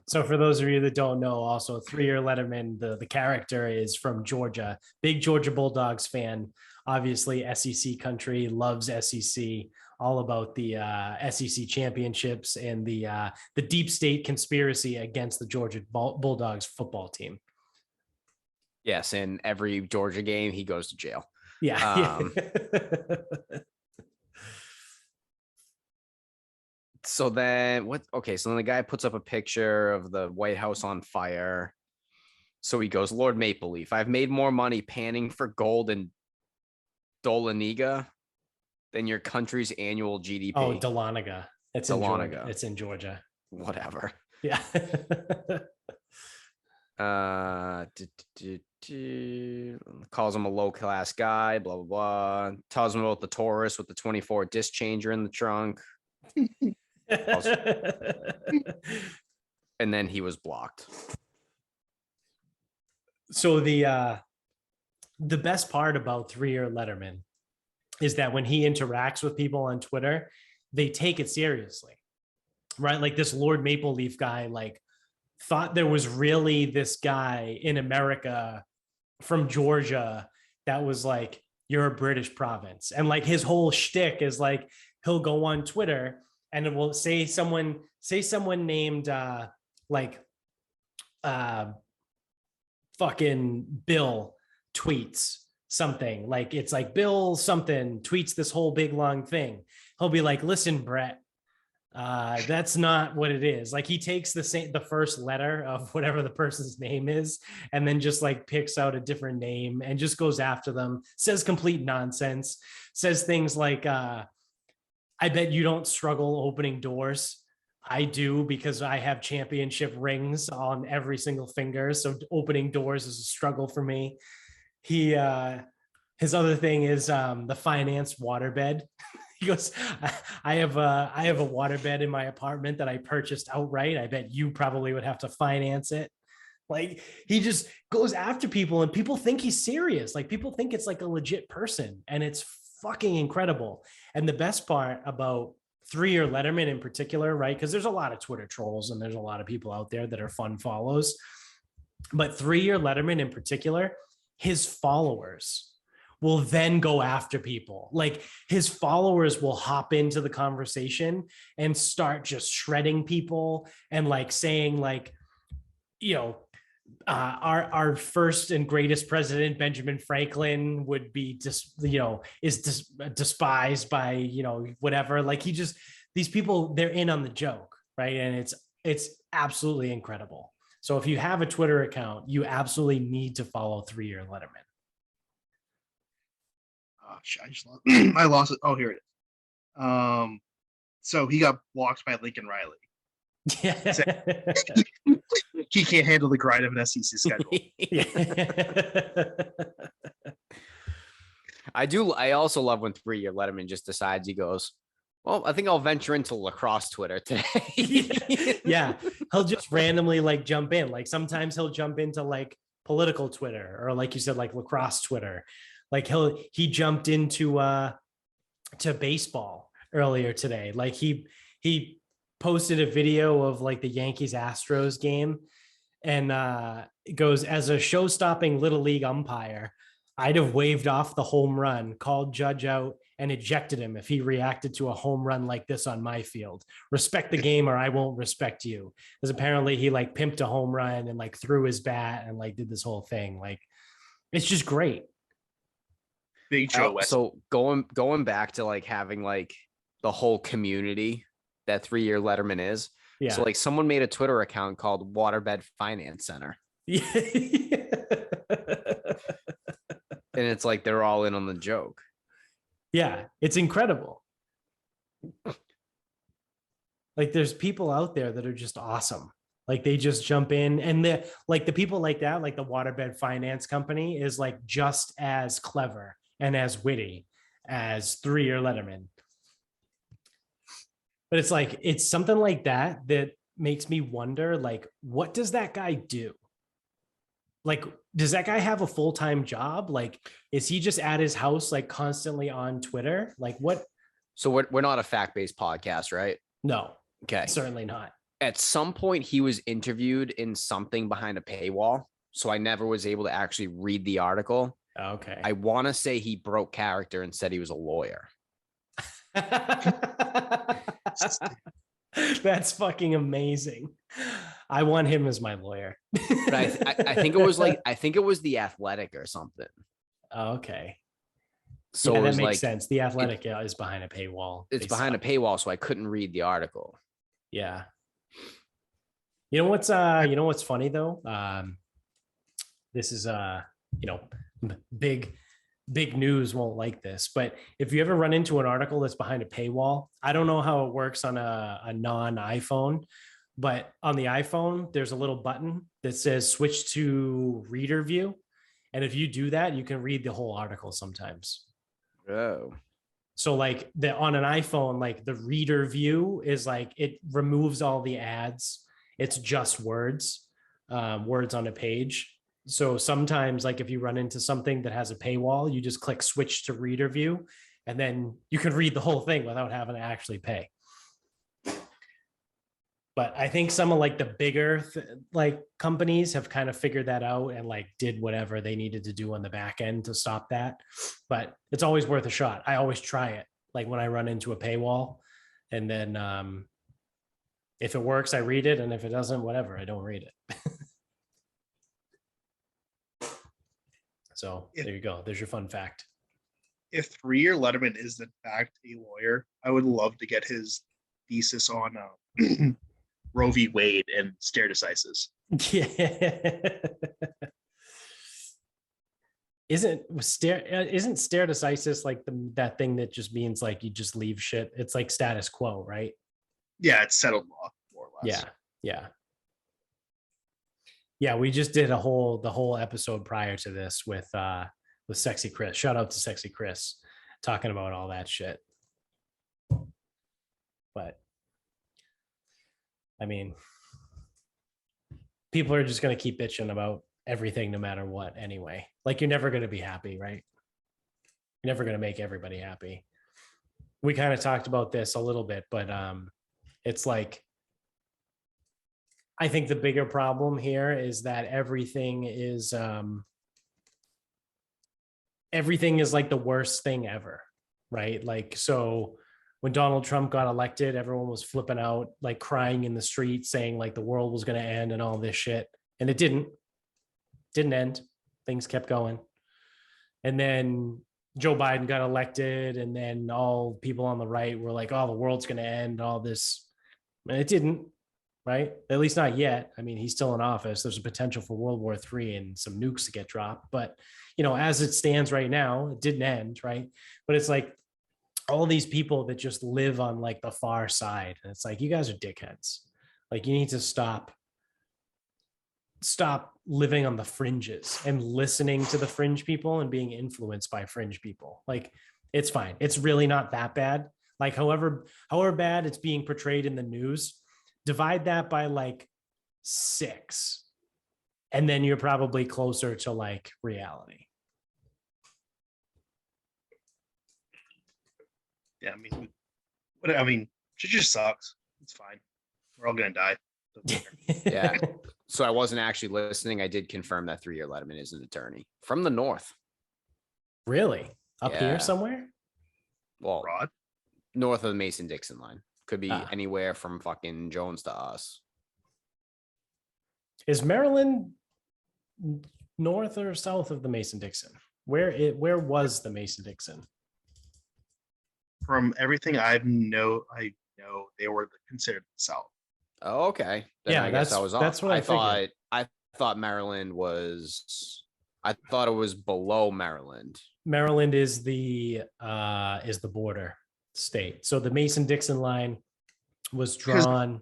So for those of you that don't know, also 3-Year Letterman, the character is from Georgia, big Georgia Bulldogs fan, obviously SEC country, loves SEC, all about the SEC championships and the deep state conspiracy against the Georgia Bulldogs football team. yes, in every Georgia game, he goes to jail. Yeah. So then what? Okay, so then the guy puts up a picture of the White House on fire. So he goes, Lord Maple Leaf, I've made more money panning for gold in Dahlonega than your country's annual GDP. Oh, Dahlonega. It's Dahlonega. It's in Georgia. Whatever. Yeah. Calls him a low class guy, blah, blah, blah. Tells him about the Taurus with the 24 disc changer in the trunk. And then he was blocked. So the best part about 3-Year Letterman is that when he interacts with people on Twitter, they take it seriously, right? Like this Lord Maple Leaf guy, like thought there was really this guy in America from Georgia that was like, you're a British province. And like his whole shtick is like, he'll go on Twitter and it will say someone named like fucking Bill tweets something, like it's like Bill something tweets this whole big long thing. He'll be like, listen, Brett, that's not what it is. Like he takes the first letter of whatever the person's name is, and then just like picks out a different name and just goes after them, says complete nonsense, says things like, I bet you don't struggle opening doors. I do, because I have championship rings on every single finger. So opening doors is a struggle for me. His other thing is the finance waterbed. He goes, I have a waterbed in my apartment that I purchased outright. I bet you probably would have to finance it. Like he just goes after people, and people think he's serious. Like people think it's like a legit person, and it's fucking incredible. And the best part about 3-Year Letterman in particular, right? Because there's a lot of Twitter trolls and there's a lot of people out there that are fun follows. But 3-Year Letterman in particular, his followers will then go after people. Like his followers will hop into the conversation and start just shredding people and like saying like, you know, our first and greatest president, Benjamin Franklin, would be despised by, you know, whatever. Like these people, they're in on the joke, right? And it's absolutely incredible. So if you have a Twitter account, you absolutely need to follow 3-Year Letterman. Oh, I just lost, I lost it. Oh, here it is. So he got blocked by Lincoln Riley. Yeah. He can't handle the grind of an SEC schedule. I also love when 3-Year Letterman just decides, he goes, well, I think I'll venture into lacrosse Twitter today. Yeah. He'll just randomly like jump in. Like sometimes he'll jump into like political Twitter, or like you said, like lacrosse Twitter. Like he jumped into to baseball earlier today. Like he posted a video of like the Yankees Astros game, and it goes, as a show-stopping little league umpire, I'd have waved off the home run, called Judge out, and ejected him if he reacted to a home run like this on my field. Respect the game or I won't respect you. Because apparently he like pimped a home run and like threw his bat and like did this whole thing. Like it's just great. Big Joe West. So going back to like having like the whole community that 3-Year Letterman is. Yeah. So like someone made a Twitter account called Waterbed Finance Center. Yeah. And it's like they're all in on the joke. Yeah, it's incredible. Like there's people out there that are just awesome. Like they just jump in, and the people like that, like the Waterbed Finance Company is like just as clever and as witty as 3-Year Letterman. But it's like, it's something like that makes me wonder, like, what does that guy do? Like, does that guy have a full-time job? Like, is he just at his house, like constantly on Twitter? Like what? So we're not a fact-based podcast, right? No, Okay. certainly not. At some point he was interviewed in something behind a paywall. So I never was able to actually read the article. Okay. I want to say he broke character and said he was a lawyer. That's fucking amazing. I want him as my lawyer. But I think it was like, I think it was The Athletic or something. Okay. So yeah, it that was makes like, sense. The Athletic is behind a paywall. it's behind a paywall, so I couldn't read the article. Yeah. You know what's funny though? This is big news won't like this, but if you ever run into an article that's behind a paywall, I don't know how it works on a non-iPhone, but on the iPhone, there's a little button that says switch to reader view. And if you do that, you can read the whole article sometimes. Oh. So like on an iPhone, like the reader view is like, it removes all the ads. It's just words on a page. So sometimes like if you run into something that has a paywall, you just click switch to reader view, and then you can read the whole thing without having to actually pay. But I think some of like the bigger like companies have kind of figured that out and like did whatever they needed to do on the back end to stop that. But it's always worth a shot. I always try it. Like when I run into a paywall, and then if it works, I read it, and if it doesn't, whatever, I don't read it. So there you go. There's your fun fact. If 3-year Letterman is in fact a lawyer, I would love to get his thesis on Roe v. Wade and stare decisis. Yeah. Isn't stare decisis like that thing that just means like you just leave shit? It's like status quo, right? Yeah, it's settled law, more or less. Yeah. We just did the whole episode prior to this with Sexy Chris. Shout out to Sexy Chris, talking about all that shit. But I mean, people are just going to keep bitching about everything no matter what anyway. Like, you're never going to be happy, right? You're never going to make everybody happy. We kind of talked about this a little bit, but it's like, I think the bigger problem here is that everything is like the worst thing ever, right? Like, so when Donald Trump got elected, everyone was flipping out, like crying in the street, saying like the world was going to end and all this shit. And it didn't end. Things kept going. And then Joe Biden got elected, and then all people on the right were like, oh, the world's going to end, all this. And it didn't, right? At least not yet. I mean, he's still in office. There's a potential for World War III and some nukes to get dropped. But, you know, as it stands right now, it didn't end, right? But it's like, all these people that just live on like the far side. And it's like, you guys are dickheads. Like, you need to stop living on the fringes and listening to the fringe people and being influenced by fringe people. Like, it's fine. It's really not that bad. Like, however bad it's being portrayed in the news, divide that by like 6. And then you're probably closer to like reality. Yeah, I mean, shit just sucks. It's fine. We're all gonna die. Yeah. So I wasn't actually listening. I did confirm that 3-year Letterman is an attorney from the north. Really? Up Yeah. here somewhere? Well, Broad. north of the Mason-Dixon line. Could be Ah. anywhere from fucking Jones to us. Is Maryland north or south of the Mason-Dixon? Where was the Mason-Dixon? From everything I know they were considered the South. Oh, okay. Then Yeah, I guess I was off. that's what I figured. I thought Maryland was. I thought it was below Maryland. Maryland is the border state. So the Mason-Dixon line was drawn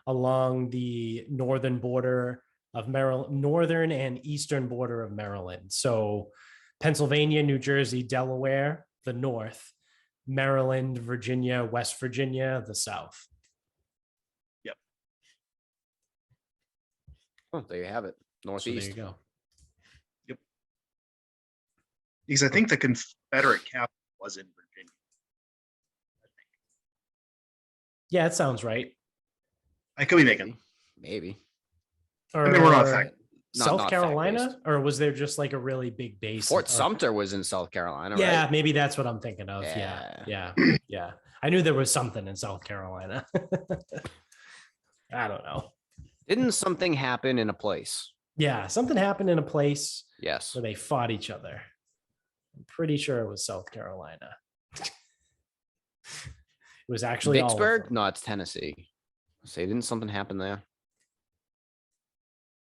along the northern border of Maryland, northern and eastern border of Maryland. So Pennsylvania, New Jersey, Delaware, the north, Maryland, Virginia, West Virginia, the south. Yep. Oh, there you have it. So Northeast. there you go. Yep. Because I think the Confederate capital was in Virginia. Yeah, it sounds right. I could be making. Maybe. Or I mean, we're not fact. South not Carolina, fact-based. or was there just like a really big base? Fort Sumter was in South Carolina, Yeah, right? maybe that's what I'm thinking of. Yeah. I knew there was something in South Carolina. I don't know. Didn't something happen in a place? Yeah, something happened in a place Yes. where they fought each other. I'm pretty sure it was South Carolina. It was actually all of Vicksburg? them. No, it's Tennessee. Say, didn't something happen there?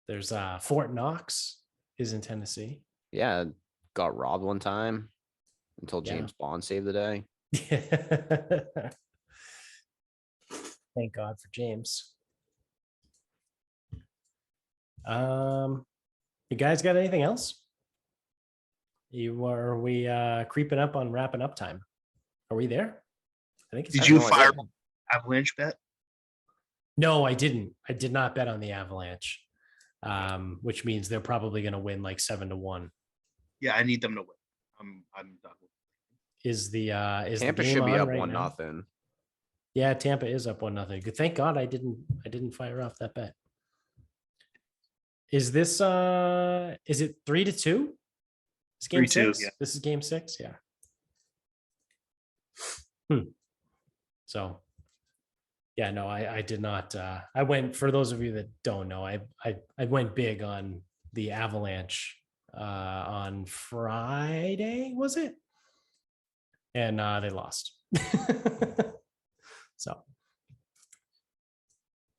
There's Fort Knox is in Tennessee. Yeah, got robbed one time until Yeah. James Bond saved the day. Thank God for James. You guys got anything else? Are we creeping up on wrapping up time? Are we there? I think it's Did time. you no fire idea. Avalanche bet? No, I didn't. I did not bet on the Avalanche. Which means they're probably going to win like 7-1. Yeah, I need them to win. I'm done with Is the Tampa game should be on up right 1-0. now? Yeah, Tampa is up 1-0. Good. Thank God I didn't fire off that bet. Is this is it 3-2? It's game 3-2, 6. yeah. This is game 6. Yeah. So yeah, no, I did not. I went, for those of you that don't know, I went big on the Avalanche on Friday, was it? And they lost. So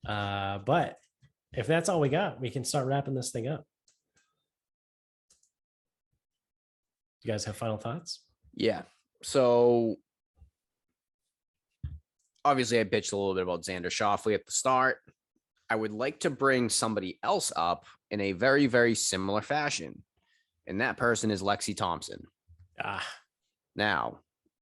but if that's all we got, we can start wrapping this thing up. You guys have final thoughts? Yeah. So obviously I bitched a little bit about Xander Schauffele at the start. I would like to bring somebody else up in a very, very similar fashion. And that person is Lexi Thompson. Now,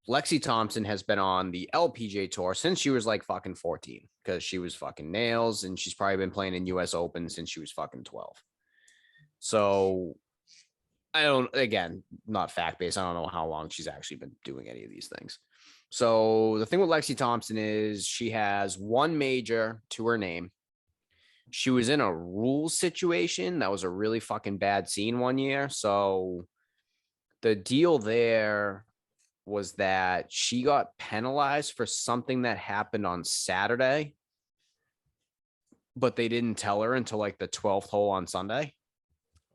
Lexi Thompson has been on the LPGA tour since she was like fucking 14, because she was fucking nails, and she's probably been playing in US Open since she was fucking 12. So I don't, again, not fact based. I don't know how long she's actually been doing any of these things. So the thing with Lexi Thompson is she has one major to her name. She was in a rules situation that was a really fucking bad scene one year. So the deal there was that she got penalized for something that happened on Saturday, but they didn't tell her until like the 12th hole on Sunday.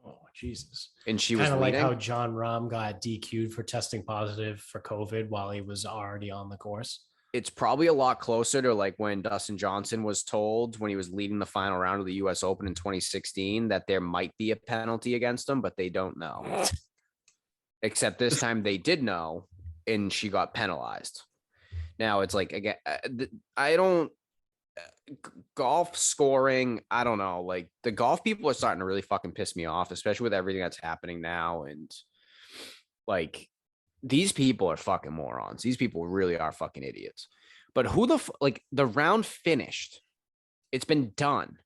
Oh, Jesus. And she was kind of like leading. how John Rahm got DQ'd for testing positive for COVID while he was already on the course. It's probably a lot closer to like when Dustin Johnson was told when he was leading the final round of the US Open in 2016 that there might be a penalty against him, but they don't know. Except this time they did know, and she got penalized. Now it's like, again, I don't, golf scoring, I don't know. Like, the golf people are starting to really fucking piss me off, especially with everything that's happening now. And like, these people are fucking morons. These people really are fucking idiots. But who the like, the round finished. It's been done.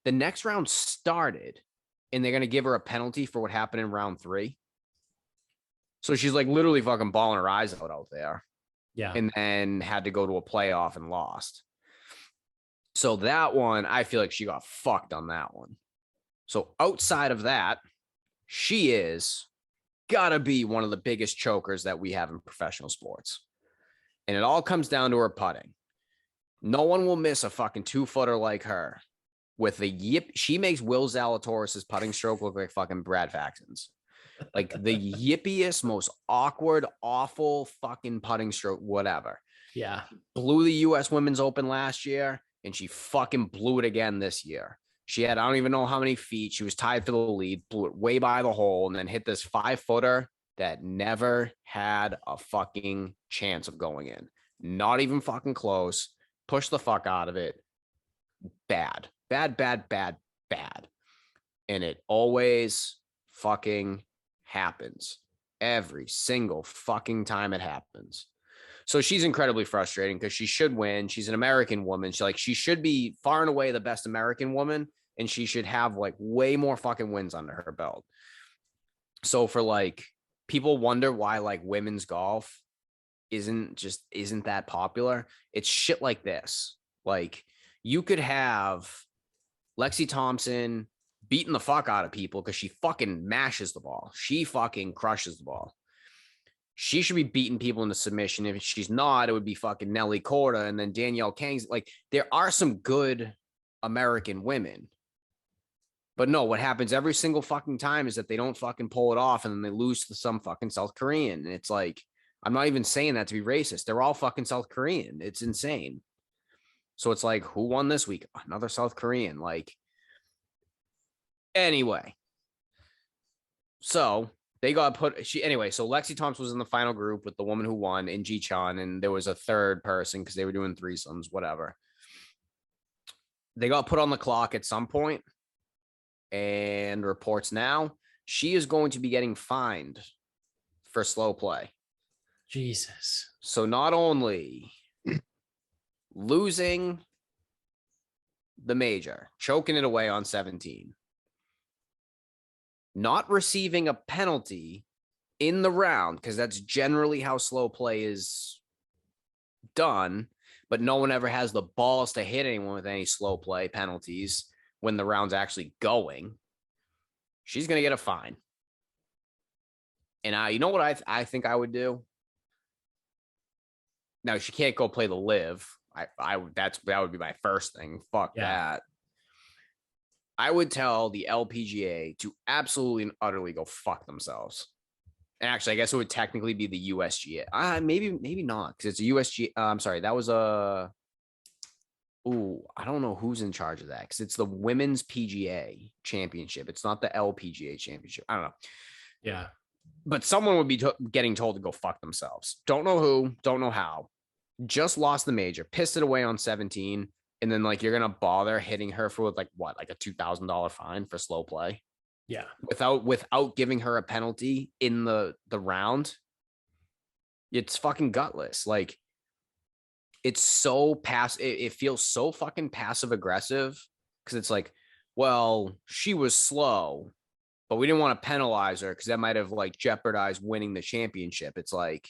The next round started, and they're going to give her a penalty for what happened in round 3. So she's like literally fucking bawling her eyes out there. Yeah. And then had to go to a playoff and lost. So that one, I feel like she got fucked on that one. So outside of that, she is gotta be one of the biggest chokers that we have in professional sports. And it all comes down to her putting. No one will miss a fucking 2-footer like her with the yip. She makes Will Zalatoris' putting stroke look like fucking Brad Faxon's. Like the yippiest, most awkward, awful fucking putting stroke, whatever. Yeah. Blew the US Women's Open last year, and she fucking blew it again this year. She had, I don't even know how many feet. She was tied for the lead, blew it way by the hole, and then hit this 5-footer that never had a fucking chance of going in. Not even fucking close. Push the fuck out of it. Bad. Bad, bad, bad, bad. And it always fucking happens. Every single fucking time it happens. So she's incredibly frustrating because she should win. She's an American woman. She should be far and away the best American woman, and she should have like way more fucking wins under her belt. So for like, people wonder why like women's golf isn't that popular. It's shit like this. Like, you could have Lexi Thompson beating the fuck out of people because she fucking mashes the ball. She fucking crushes the ball. She should be beating people into submission. If she's not, it would be fucking Nelly Korda and then Danielle Kang's. Like, there are some good American women. But no, what happens every single fucking time is that they don't fucking pull it off, and then they lose to some fucking South Korean. And it's like, I'm not even saying that to be racist. They're all fucking South Korean. It's insane. So it's like, who won this week? Another South Korean. Like, anyway. So they got put. So Lexi Thompson was in the final group with the woman who won, in Ji Chun, and there was a third person because they were doing threesomes, whatever. They got put on the clock at some point, and reports now she is going to be getting fined for slow play. Jesus. So not only losing the major, choking it away on 17, not receiving a penalty in the round, because that's generally how slow play is done, but no one ever has the balls to hit anyone with any slow play penalties when the round's actually going, she's going to get a fine. And you know what I think I would do? Now, she can't go play the live. That would be my first thing. Fuck that. I would tell the LPGA to absolutely and utterly go fuck themselves. And actually, I guess it would technically be the USGA. Maybe not, because it's a USGA. I'm sorry, that was a. Ooh, I don't know who's in charge of that, because it's the Women's PGA Championship. It's not the LPGA Championship. I don't know. Yeah. But someone would be getting told to go fuck themselves. Don't know who, don't know how. Just lost the major, pissed it away on 17. And then like, you're going to bother hitting her for like what, like a $2,000 fine for slow play. Yeah. Without giving her a penalty in the round. It's fucking gutless. Like, it's so it feels so fucking passive aggressive, because it's like, well, she was slow, but we didn't want to penalize her because that might have like jeopardized winning the championship. It's like,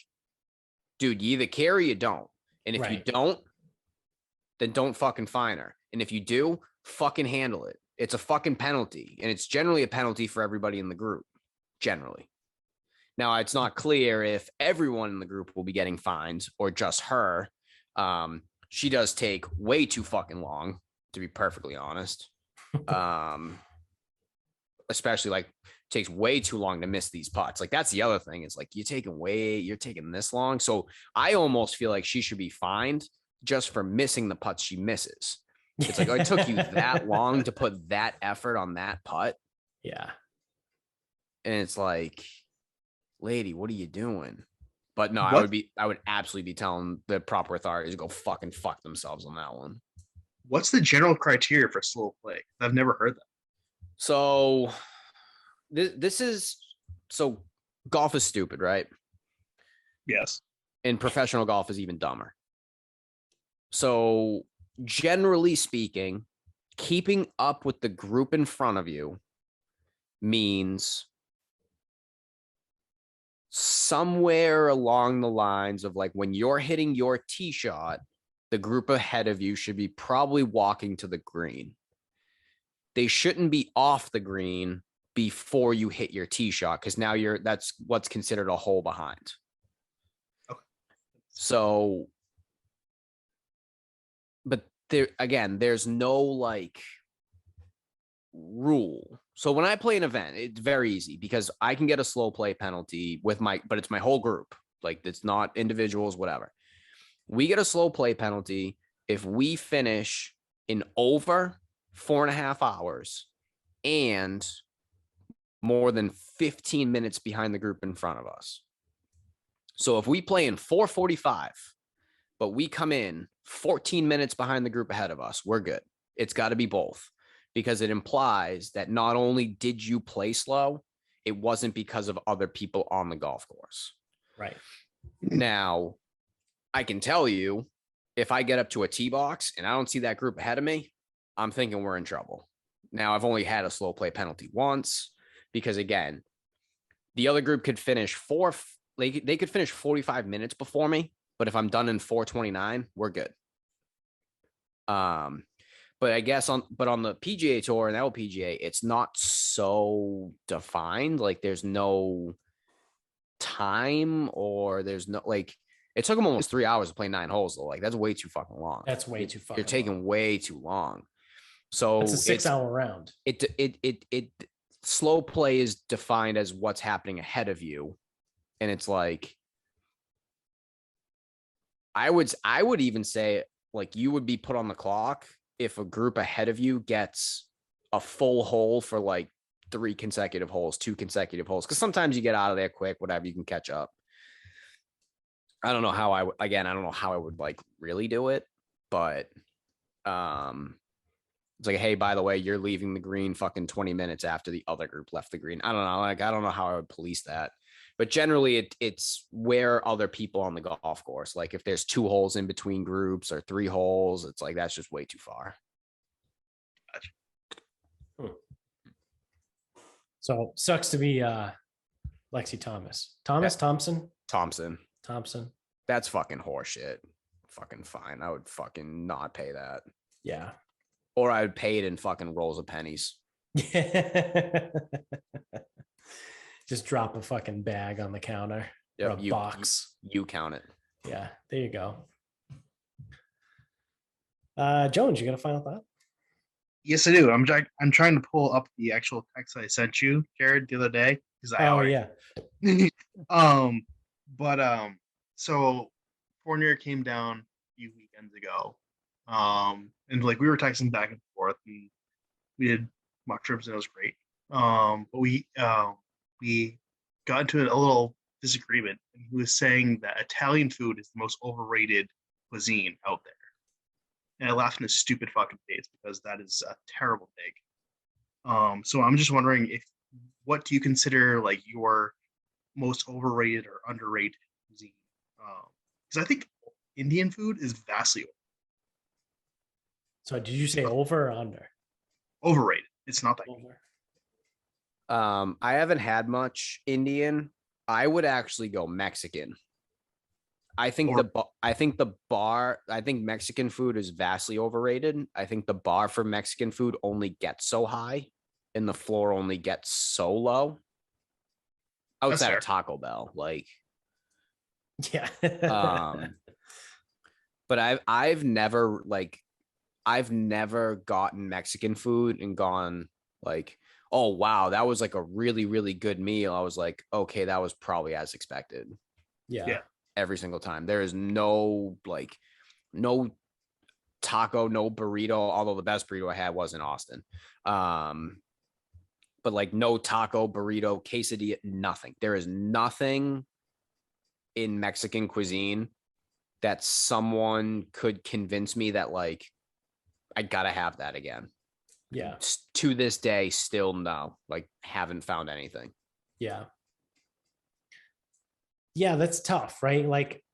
dude, you either care or you don't. And if you don't, then don't fucking fine her. And if you do, fucking handle it. It's a fucking penalty. And it's generally a penalty for everybody in the group, generally. Now, it's not clear if everyone in the group will be getting fined or just her. She does take way too fucking long, to be perfectly honest. Especially like, takes way too long to miss these putts. Like, that's the other thing. It's like, you're taking this long. So I almost feel like she should be fined just for missing the putts she misses. It's like, oh, it took you that long to put that effort on that putt. Yeah. And it's like, lady, what are you doing? But no, I would absolutely be telling the proper authorities to go fucking fuck themselves on that one. What's the general criteria for slow play? I've never heard that. So so golf is stupid, right? Yes. And professional golf is even dumber. So generally speaking, keeping up with the group in front of you means somewhere along the lines of like, when you're hitting your tee shot, the group ahead of you should be probably walking to the green. They shouldn't be off the green before you hit your tee shot, because now that's what's considered a hole behind. Okay. So, but there's no like rule. So when I play an event, it's very easy because I can get a slow play penalty but it's my whole group. Like, it's not individuals, whatever. We get a slow play penalty if we finish in over 4.5 hours and more than 15 minutes behind the group in front of us. So if we play in 4:45, but we come in 14 minutes behind the group ahead of us, we're good. It's got to be both, because it implies that not only did you play slow, it wasn't because of other people on the golf course. Right. Now, I can tell you, if I get up to a tee box and I don't see that group ahead of me, I'm thinking we're in trouble. Now, I've only had a slow play penalty once, because again, the other group could finish they could finish 45 minutes before me, but if I'm done in 4:29, we're good. But I guess on the PGA Tour and LPGA, it's not so defined. Like, there's no time, or there's no, like, it took them almost 3 hours to play 9 holes though. Like, that's way too fucking long. That's way too fucking You're taking long. way too long. So it's a 6-hour round. It slow play is defined as what's happening ahead of you. And it's like, I would even say, like, you would be put on the clock if a group ahead of you gets a full hole for like 3 consecutive holes, 2 consecutive holes. Cause sometimes you get out of there quick, whatever, you can catch up. I don't know how I would like really do it, but, it's like, hey, by the way, you're leaving the green fucking 20 minutes after the other group left the green. I don't know. Like, I don't know how I would police that. But generally, it's where other people on the golf course. Like, if there's 2 holes in between groups or 3 holes, it's like, that's just way too far. Gotcha. So sucks to be Lexi Thompson. Thompson. That's fucking horseshit. fucking fine. I would fucking not pay that. Yeah. Or I would pay it in fucking rolls of pennies. Just drop a fucking bag on the counter. Yep, or a box. You count it. Yeah, there you go. Jones, you got a final thought? Yes, I do. I'm trying to pull up the actual text I sent you, Jared, the other day because I already. So Fournier came down a few weekends ago, and like we were texting back and forth, and we did mock trips, and it was great. But we got into a little disagreement, and he was saying that Italian food is the most overrated cuisine out there. And I laughed in his stupid fucking face because that is a terrible take. So I'm just wondering what do you consider like your most overrated or underrated cuisine? Because I think Indian food is vastly So did you say over or under? overrated. It's not that good. Over. I haven't had much Indian. I would actually go Mexican. I think Mexican food is vastly overrated. I think the bar for Mexican food only gets so high and the floor only gets so low. Outside of Taco Bell, like Yeah. But I've never gotten Mexican food and gone like, oh wow, that was like a really, really good meal. I was like, okay, that was probably as expected. Yeah. Every single time. There is no taco, no burrito, although the best burrito I had was in Austin. But like no taco, burrito, quesadilla, nothing. There is nothing in Mexican cuisine that someone could convince me that like I gotta have that again. Yeah. To this day, still no. Like haven't found anything. Yeah. Yeah, that's tough, right? Like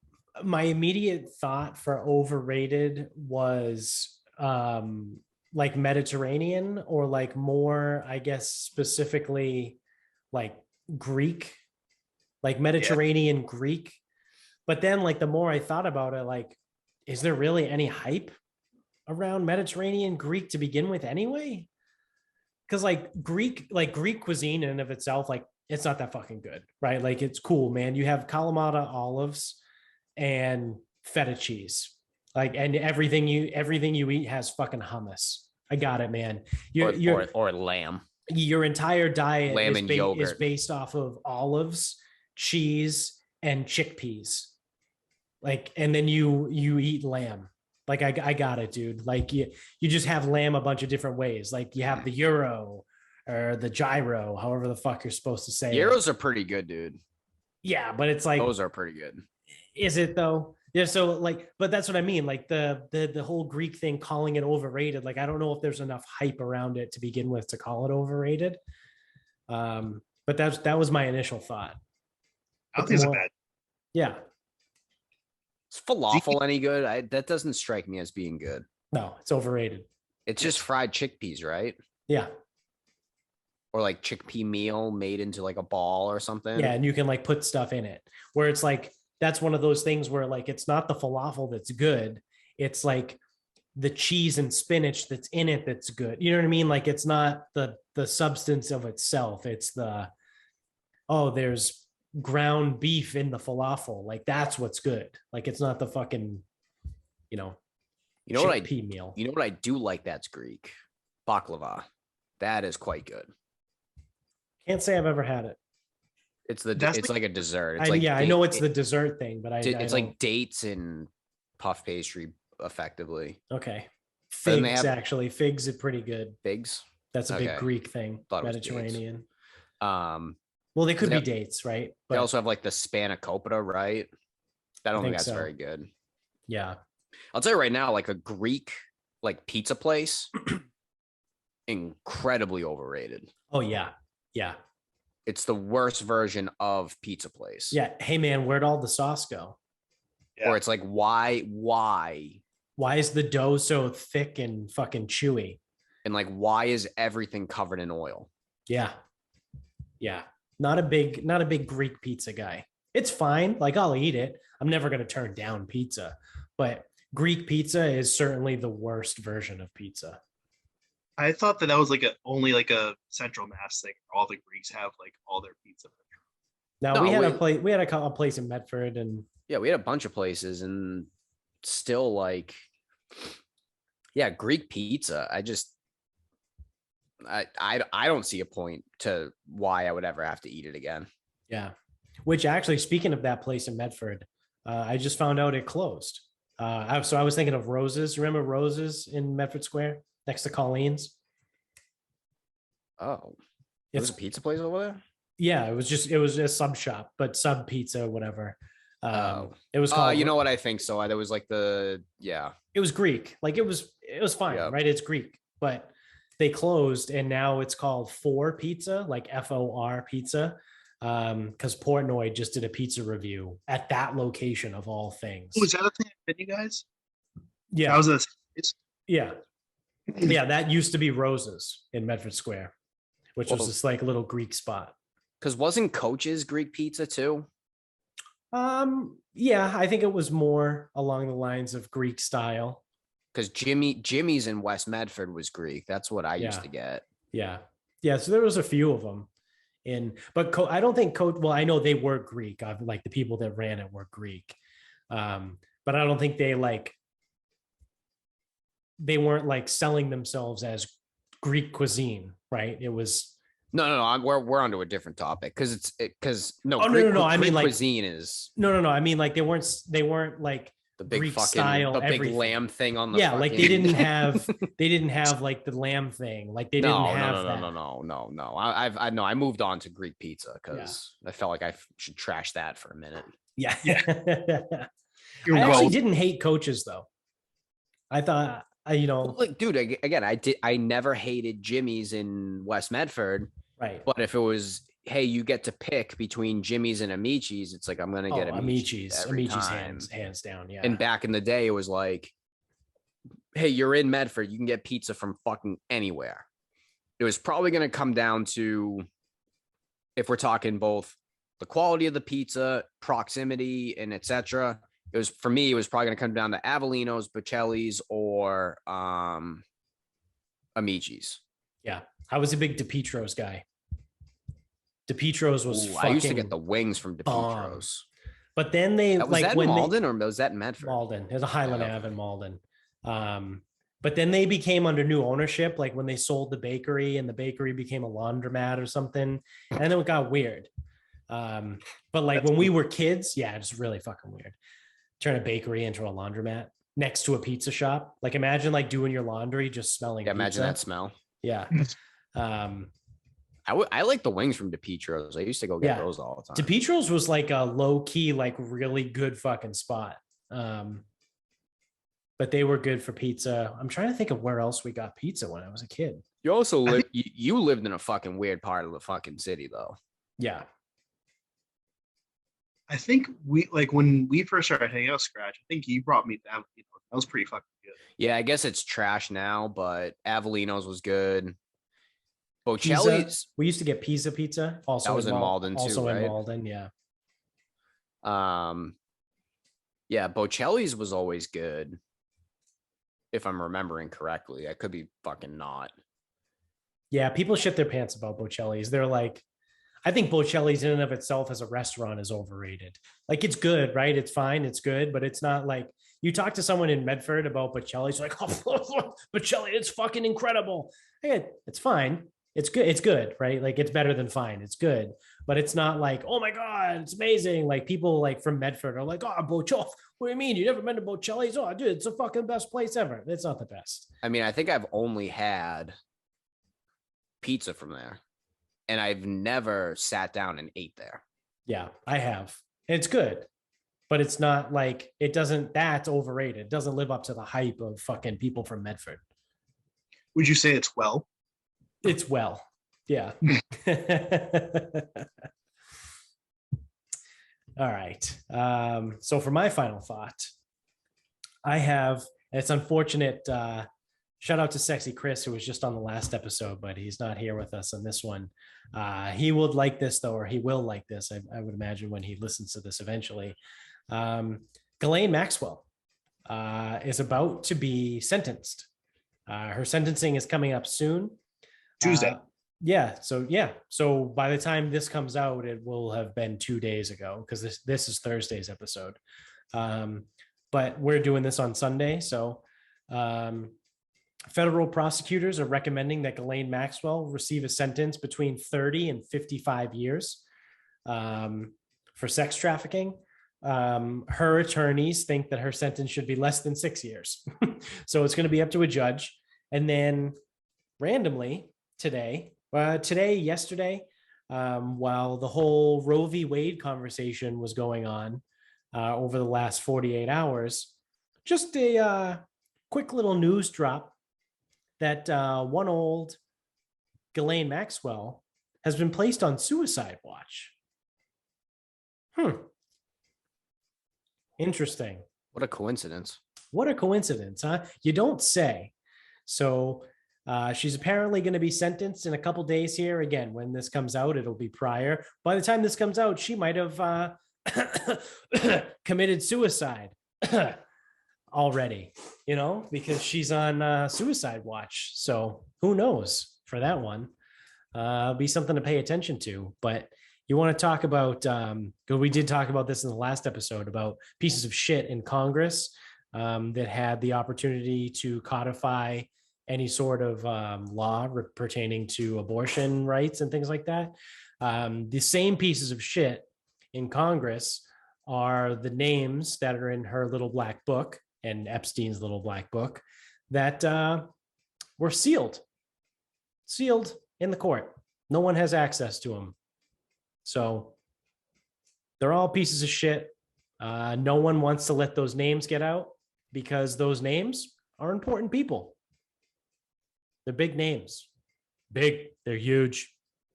my immediate thought for overrated was like Mediterranean or like more, I guess, specifically like Greek, like Mediterranean Greek. But then like the more I thought about it, like, is there really any hype around Mediterranean Greek to begin with anyway? Because like Greek cuisine in and of itself, like it's not that fucking good, right? Like it's cool, man. You have Kalamata olives and feta cheese, like, and everything you eat has fucking hummus. I got it, man. Or lamb. Your entire diet Lamb and yogurt is based off of olives, cheese, and chickpeas. Like, and then you eat lamb. Like I got it, dude. Like you just have lamb a bunch of different ways. Like you have the gyro or the gyro, however the fuck you're supposed to say Gyros are pretty good, dude. Yeah, but it's like, those are pretty good. Is it though? Yeah. So like, but that's what I mean. Like the whole Greek thing, calling it overrated. Like I don't know if there's enough hype around it to begin with to call it overrated. But that was my initial thought. I don't think it's bad. Yeah. Is falafel any good? That doesn't strike me as being good. No, it's overrated. It's just fried chickpeas, right? Yeah. Or like chickpea meal made into like a ball or something. Yeah, and you can like put stuff in it. Where it's like that's one of those things where like it's not the falafel that's good. It's like the cheese and spinach that's in it that's good. You know what I mean? Like it's not the substance of itself. It's there's ground beef in the falafel. Like that's what's good. Like it's not the fucking, chickpea meal. You know what I do like that's Greek? Baklava. That is quite good. Can't say I've ever had it. It's like a dessert. It's I know it's the dessert thing, but it's like dates and puff pastry effectively. Okay. Figs, actually. Figs are pretty good. Figs? That's a big Greek thing. Mediterranean. Well, they could be dates, right? But they also have like the spanakopita, right? I don't think that's very good. Yeah. I'll tell you right now, like a Greek like pizza place, incredibly overrated. Oh yeah. Yeah. It's the worst version of pizza place. Yeah. Hey man, where'd all the sauce go? Yeah. Or it's like, why is the dough so thick and fucking chewy? And like, why is everything covered in oil? Yeah. Yeah. Not a big Greek pizza guy. It's fine. Like I'll eat it. I'm never going to turn down pizza, but Greek pizza is certainly the worst version of pizza. I thought that was like only like a Central Mass thing. All the Greeks have like all their pizza. Now No, we had a wait. place. We had a place in Medford, and Yeah, we had a bunch of places and still like, yeah, Greek pizza. I don't see a point to why I would ever have to eat it again. yeah. Which actually, speaking of that place in Medford, I just found out it closed. So I was thinking of Roses. Remember Roses in Medford Square next to Colleen's? Oh, there's It's a pizza place over there? yeah. It was a sub shop, but sub pizza, whatever. Oh. It was called. You know what? I think so. There was like yeah. It was Greek. Like it was fine, Yeah. right? It's Greek, but they closed and now it's called For Pizza, like FOR Pizza. Because Portnoy just did a pizza review at that location of all things. Was that a thing that you guys? Yeah. That was it's Yeah. Yeah. That used to be Roses in Medford Square, which was Well- this like little Greek spot. Because wasn't Coach's Greek pizza too? Yeah, I think it was more along the lines of Greek style. Because Jimmy's in West Medford was Greek. That's what I used Yeah. to get. Yeah. Yeah. So there was a few of them. But I don't think well, I know they were Greek. Like the people that ran it were Greek. But I don't think they weren't like selling themselves as Greek cuisine, right? It was No. We're onto a different topic because no. I mean, Greek like cuisine is no. I mean, like they weren't like the big Greek fucking style, the big everything. lamb thing on the yeah, like they fucking- didn't have like the lamb thing. Like they didn't have that. No. I moved on to Greek pizza because I felt like I should trash that for a minute. Yeah. You're I actually well- didn't hate Coaches though. I thought Like, dude, again, I never hated Jimmy's in West Medford, right. but if it was, hey, you get to pick between Jimmy's and Amici's, it's like I'm gonna get Amici's every time. hands down. Yeah. And back in the day, it was like, hey, you're in Medford, you can get pizza from fucking anywhere. It was probably gonna come down to, if we're talking both the quality of the pizza, proximity, and etc. It was, for me, it was probably going to come down to Avellino's, Bocelli's, or Amici's. Yeah. I was a big DePietro's guy. DePietro's was Ooh, fucking I used to get the wings from bomb. DePietro's. But then they Was like that when Malden or was that Medford? Malden. There's a Highland Yeah. Ave in Malden. But then they became under new ownership, like when they sold the bakery and the bakery became a laundromat or something. And then it got weird. But like when we were kids, yeah, it's really fucking weird. Turn a bakery into a laundromat next to a pizza shop. Like imagine like doing your laundry, just smelling. Yeah, imagine pizza. that smell. Yeah. I like the wings from DePietro's. I used to go get those all the time. DePietro's was like a low key, like really good fucking spot. But they were good for pizza. I'm trying to think of where else we got pizza when I was a kid. You also you lived in a fucking weird part of the fucking city, though. Yeah. I think we like when we first started hanging out, Scratch. I think you brought me to Avellino. That was pretty fucking good. Yeah, I guess it's trash now, but Avellino's was good. Pizza. Bocelli's. We used to get pizza. Also That was in Malden too, Also in right? Malden, yeah. Yeah, Bocelli's was always good. If I'm remembering correctly, I could be fucking not. Yeah, people shit their pants about Bocelli's. They're like, I think Bocelli's in and of itself as a restaurant is overrated. Like it's good, right? It's fine, it's good, but it's not like you talk to someone in Medford about Bocelli's, like, oh, Bocelli, it's fucking incredible. Hey, it's fine. It's good. It's good, right? Like it's better than fine. It's good, but it's not like, oh my God, it's amazing. Like people like from Medford are like, oh, Bocelli. What do you mean? You never been to Bocelli's? Oh, dude, it's the fucking best place ever. It's not the best. I mean, I think I've only had pizza from there, and I've never sat down and ate there. Yeah, I have. It's good, but it's not like that's overrated. It doesn't live up to the hype of fucking people from Medford. Would you say it's well? It's well. Yeah. All right. So for my final thought, I have, and it's unfortunate, shout out to Sexy Chris, who was just on the last episode, but he's not here with us on this one. He would like this though, or he will like this, I would imagine, when he listens to this eventually. Ghislaine Maxwell. is about to be sentenced. Her sentencing is coming up soon. Tuesday. So by the time this comes out, it will have been 2 days ago, because this is Thursday's episode. But we're doing this on Sunday. So federal prosecutors are recommending that Ghislaine Maxwell receive a sentence between 30 and 55 years for sex trafficking. Her attorneys think that her sentence should be less than 6 years. So it's going to be up to a judge. And then randomly yesterday, while the whole Roe v. Wade conversation was going on over the last 48 hours, just a quick little news drop that one old Ghislaine Maxwell has been placed on suicide watch. Interesting. What a coincidence. What a coincidence, huh? You don't say. So she's apparently going to be sentenced in a couple days here. Again, when this comes out, it'll be prior. By the time this comes out, she might have committed suicide already, because she's on suicide watch. So who knows for that one? Be something to pay attention to. But you want to talk about, we did talk about this in the last episode about pieces of shit in Congress that had the opportunity to codify any sort of law pertaining to abortion rights and things like that. The same pieces of shit in Congress are the names that are in her little black book and Epstein's little black book that were sealed in the court. No one has access to them. So they're all pieces of shit. No one wants to let those names get out because those names are important people. They're big names. They're huge,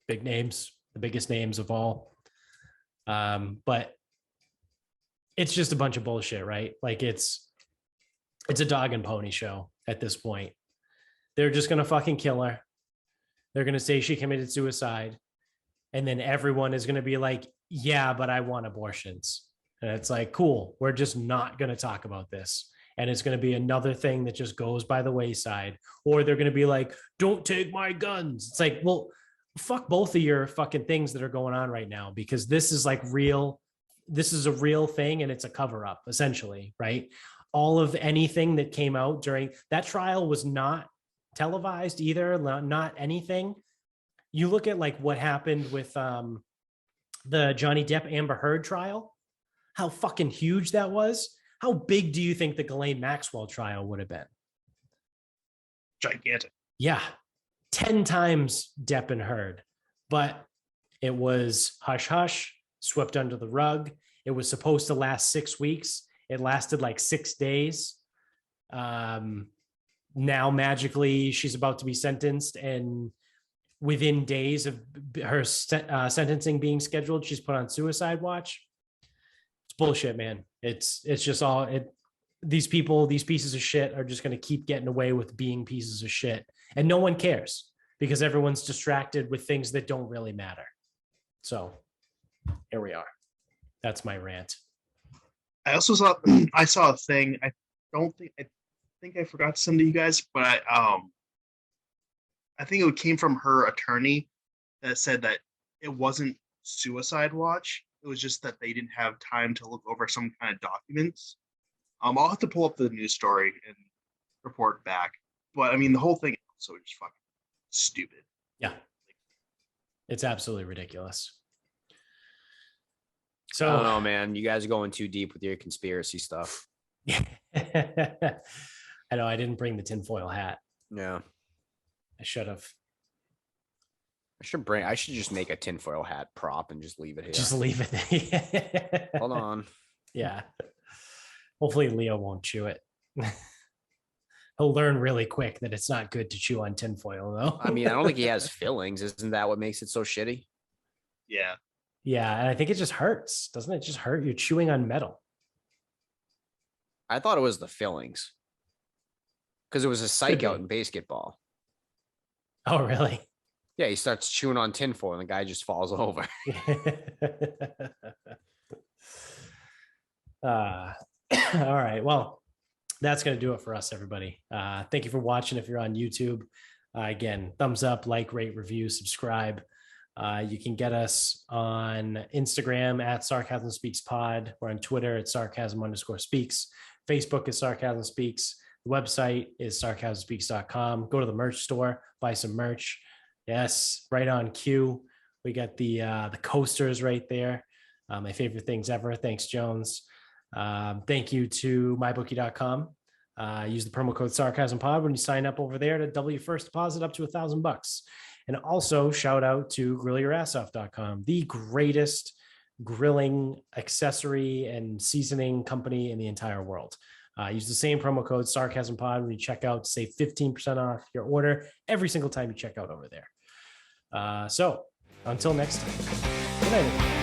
big names, the biggest names of all. But it's just a bunch of bullshit, right? Like it's a dog and pony show at this point. They're just going to fucking kill her. They're going to say she committed suicide. And then everyone is going to be like, yeah, but I want abortions. And it's like, cool, we're just not going to talk about this. And it's going to be another thing that just goes by the wayside. Or they're going to be like, don't take my guns. It's like, well, fuck both of your fucking things that are going on right now, because this is like real. This is a real thing. And it's a cover up essentially, right? All of anything that came out during that trial was not televised either. Not anything. You look at like what happened with the Johnny Depp Amber Heard trial, how fucking huge that was. How big do you think the Ghislaine Maxwell trial would have been? Gigantic. Yeah, 10 times Depp and Heard. But it was hush hush, swept under the rug. It was supposed to last 6 weeks. It lasted like 6 days. Now magically she's about to be sentenced, and within days of her sentencing being scheduled, she's put on suicide watch. It's bullshit, man. It's just all it. These people, these pieces of shit are just going to keep getting away with being pieces of shit. And no one cares because everyone's distracted with things that don't really matter. So here we are. That's my rant. I also saw a thing. I think I forgot to send to you guys, but I think it came from her attorney that said that it wasn't suicide watch. It was just that they didn't have time to look over some kind of documents. I'll have to pull up the news story and report back. But I mean, the whole thing is also just fucking stupid. Yeah. It's absolutely ridiculous. So I don't know, man. You guys are going too deep with your conspiracy stuff. I know I didn't bring the tinfoil hat. Yeah. I should have. I should just make a tinfoil hat prop and just leave it here. Just leave it. Hold on. Yeah. Hopefully Leo won't chew it. He'll learn really quick that it's not good to chew on tinfoil, though. I mean, I don't think he has fillings. Isn't that what makes it so shitty? Yeah. Yeah, and I think it just hurts. Doesn't it just hurt? You're chewing on metal. I thought it was the fillings. Because it was a psych out in basketball. Oh, really? Yeah, he starts chewing on tinfoil and the guy just falls over. All right. Well, that's going to do it for us, everybody. Thank you for watching. If you're on YouTube, again, thumbs up, like, rate, review, subscribe. You can get us on Instagram at Sarcasm Speaks Pod. We're on Twitter at Sarcasm_speaks. Facebook is Sarcasm Speaks. The website is sarcasmspeaks.com. Go to the merch store, buy some merch. Yes, right on cue. We got the coasters right there. My favorite things ever. Thanks, Jones. Thank you to mybookie.com. Use the promo code SarcasmPod when you sign up over there to double your first deposit up to $1,000. And also shout out to grillyourassoff.com, the greatest grilling accessory and seasoning company in the entire world. Use the same promo code SarcasmPod when you check out to save 15% off your order every single time you check out over there. So until next time, good night, everyone.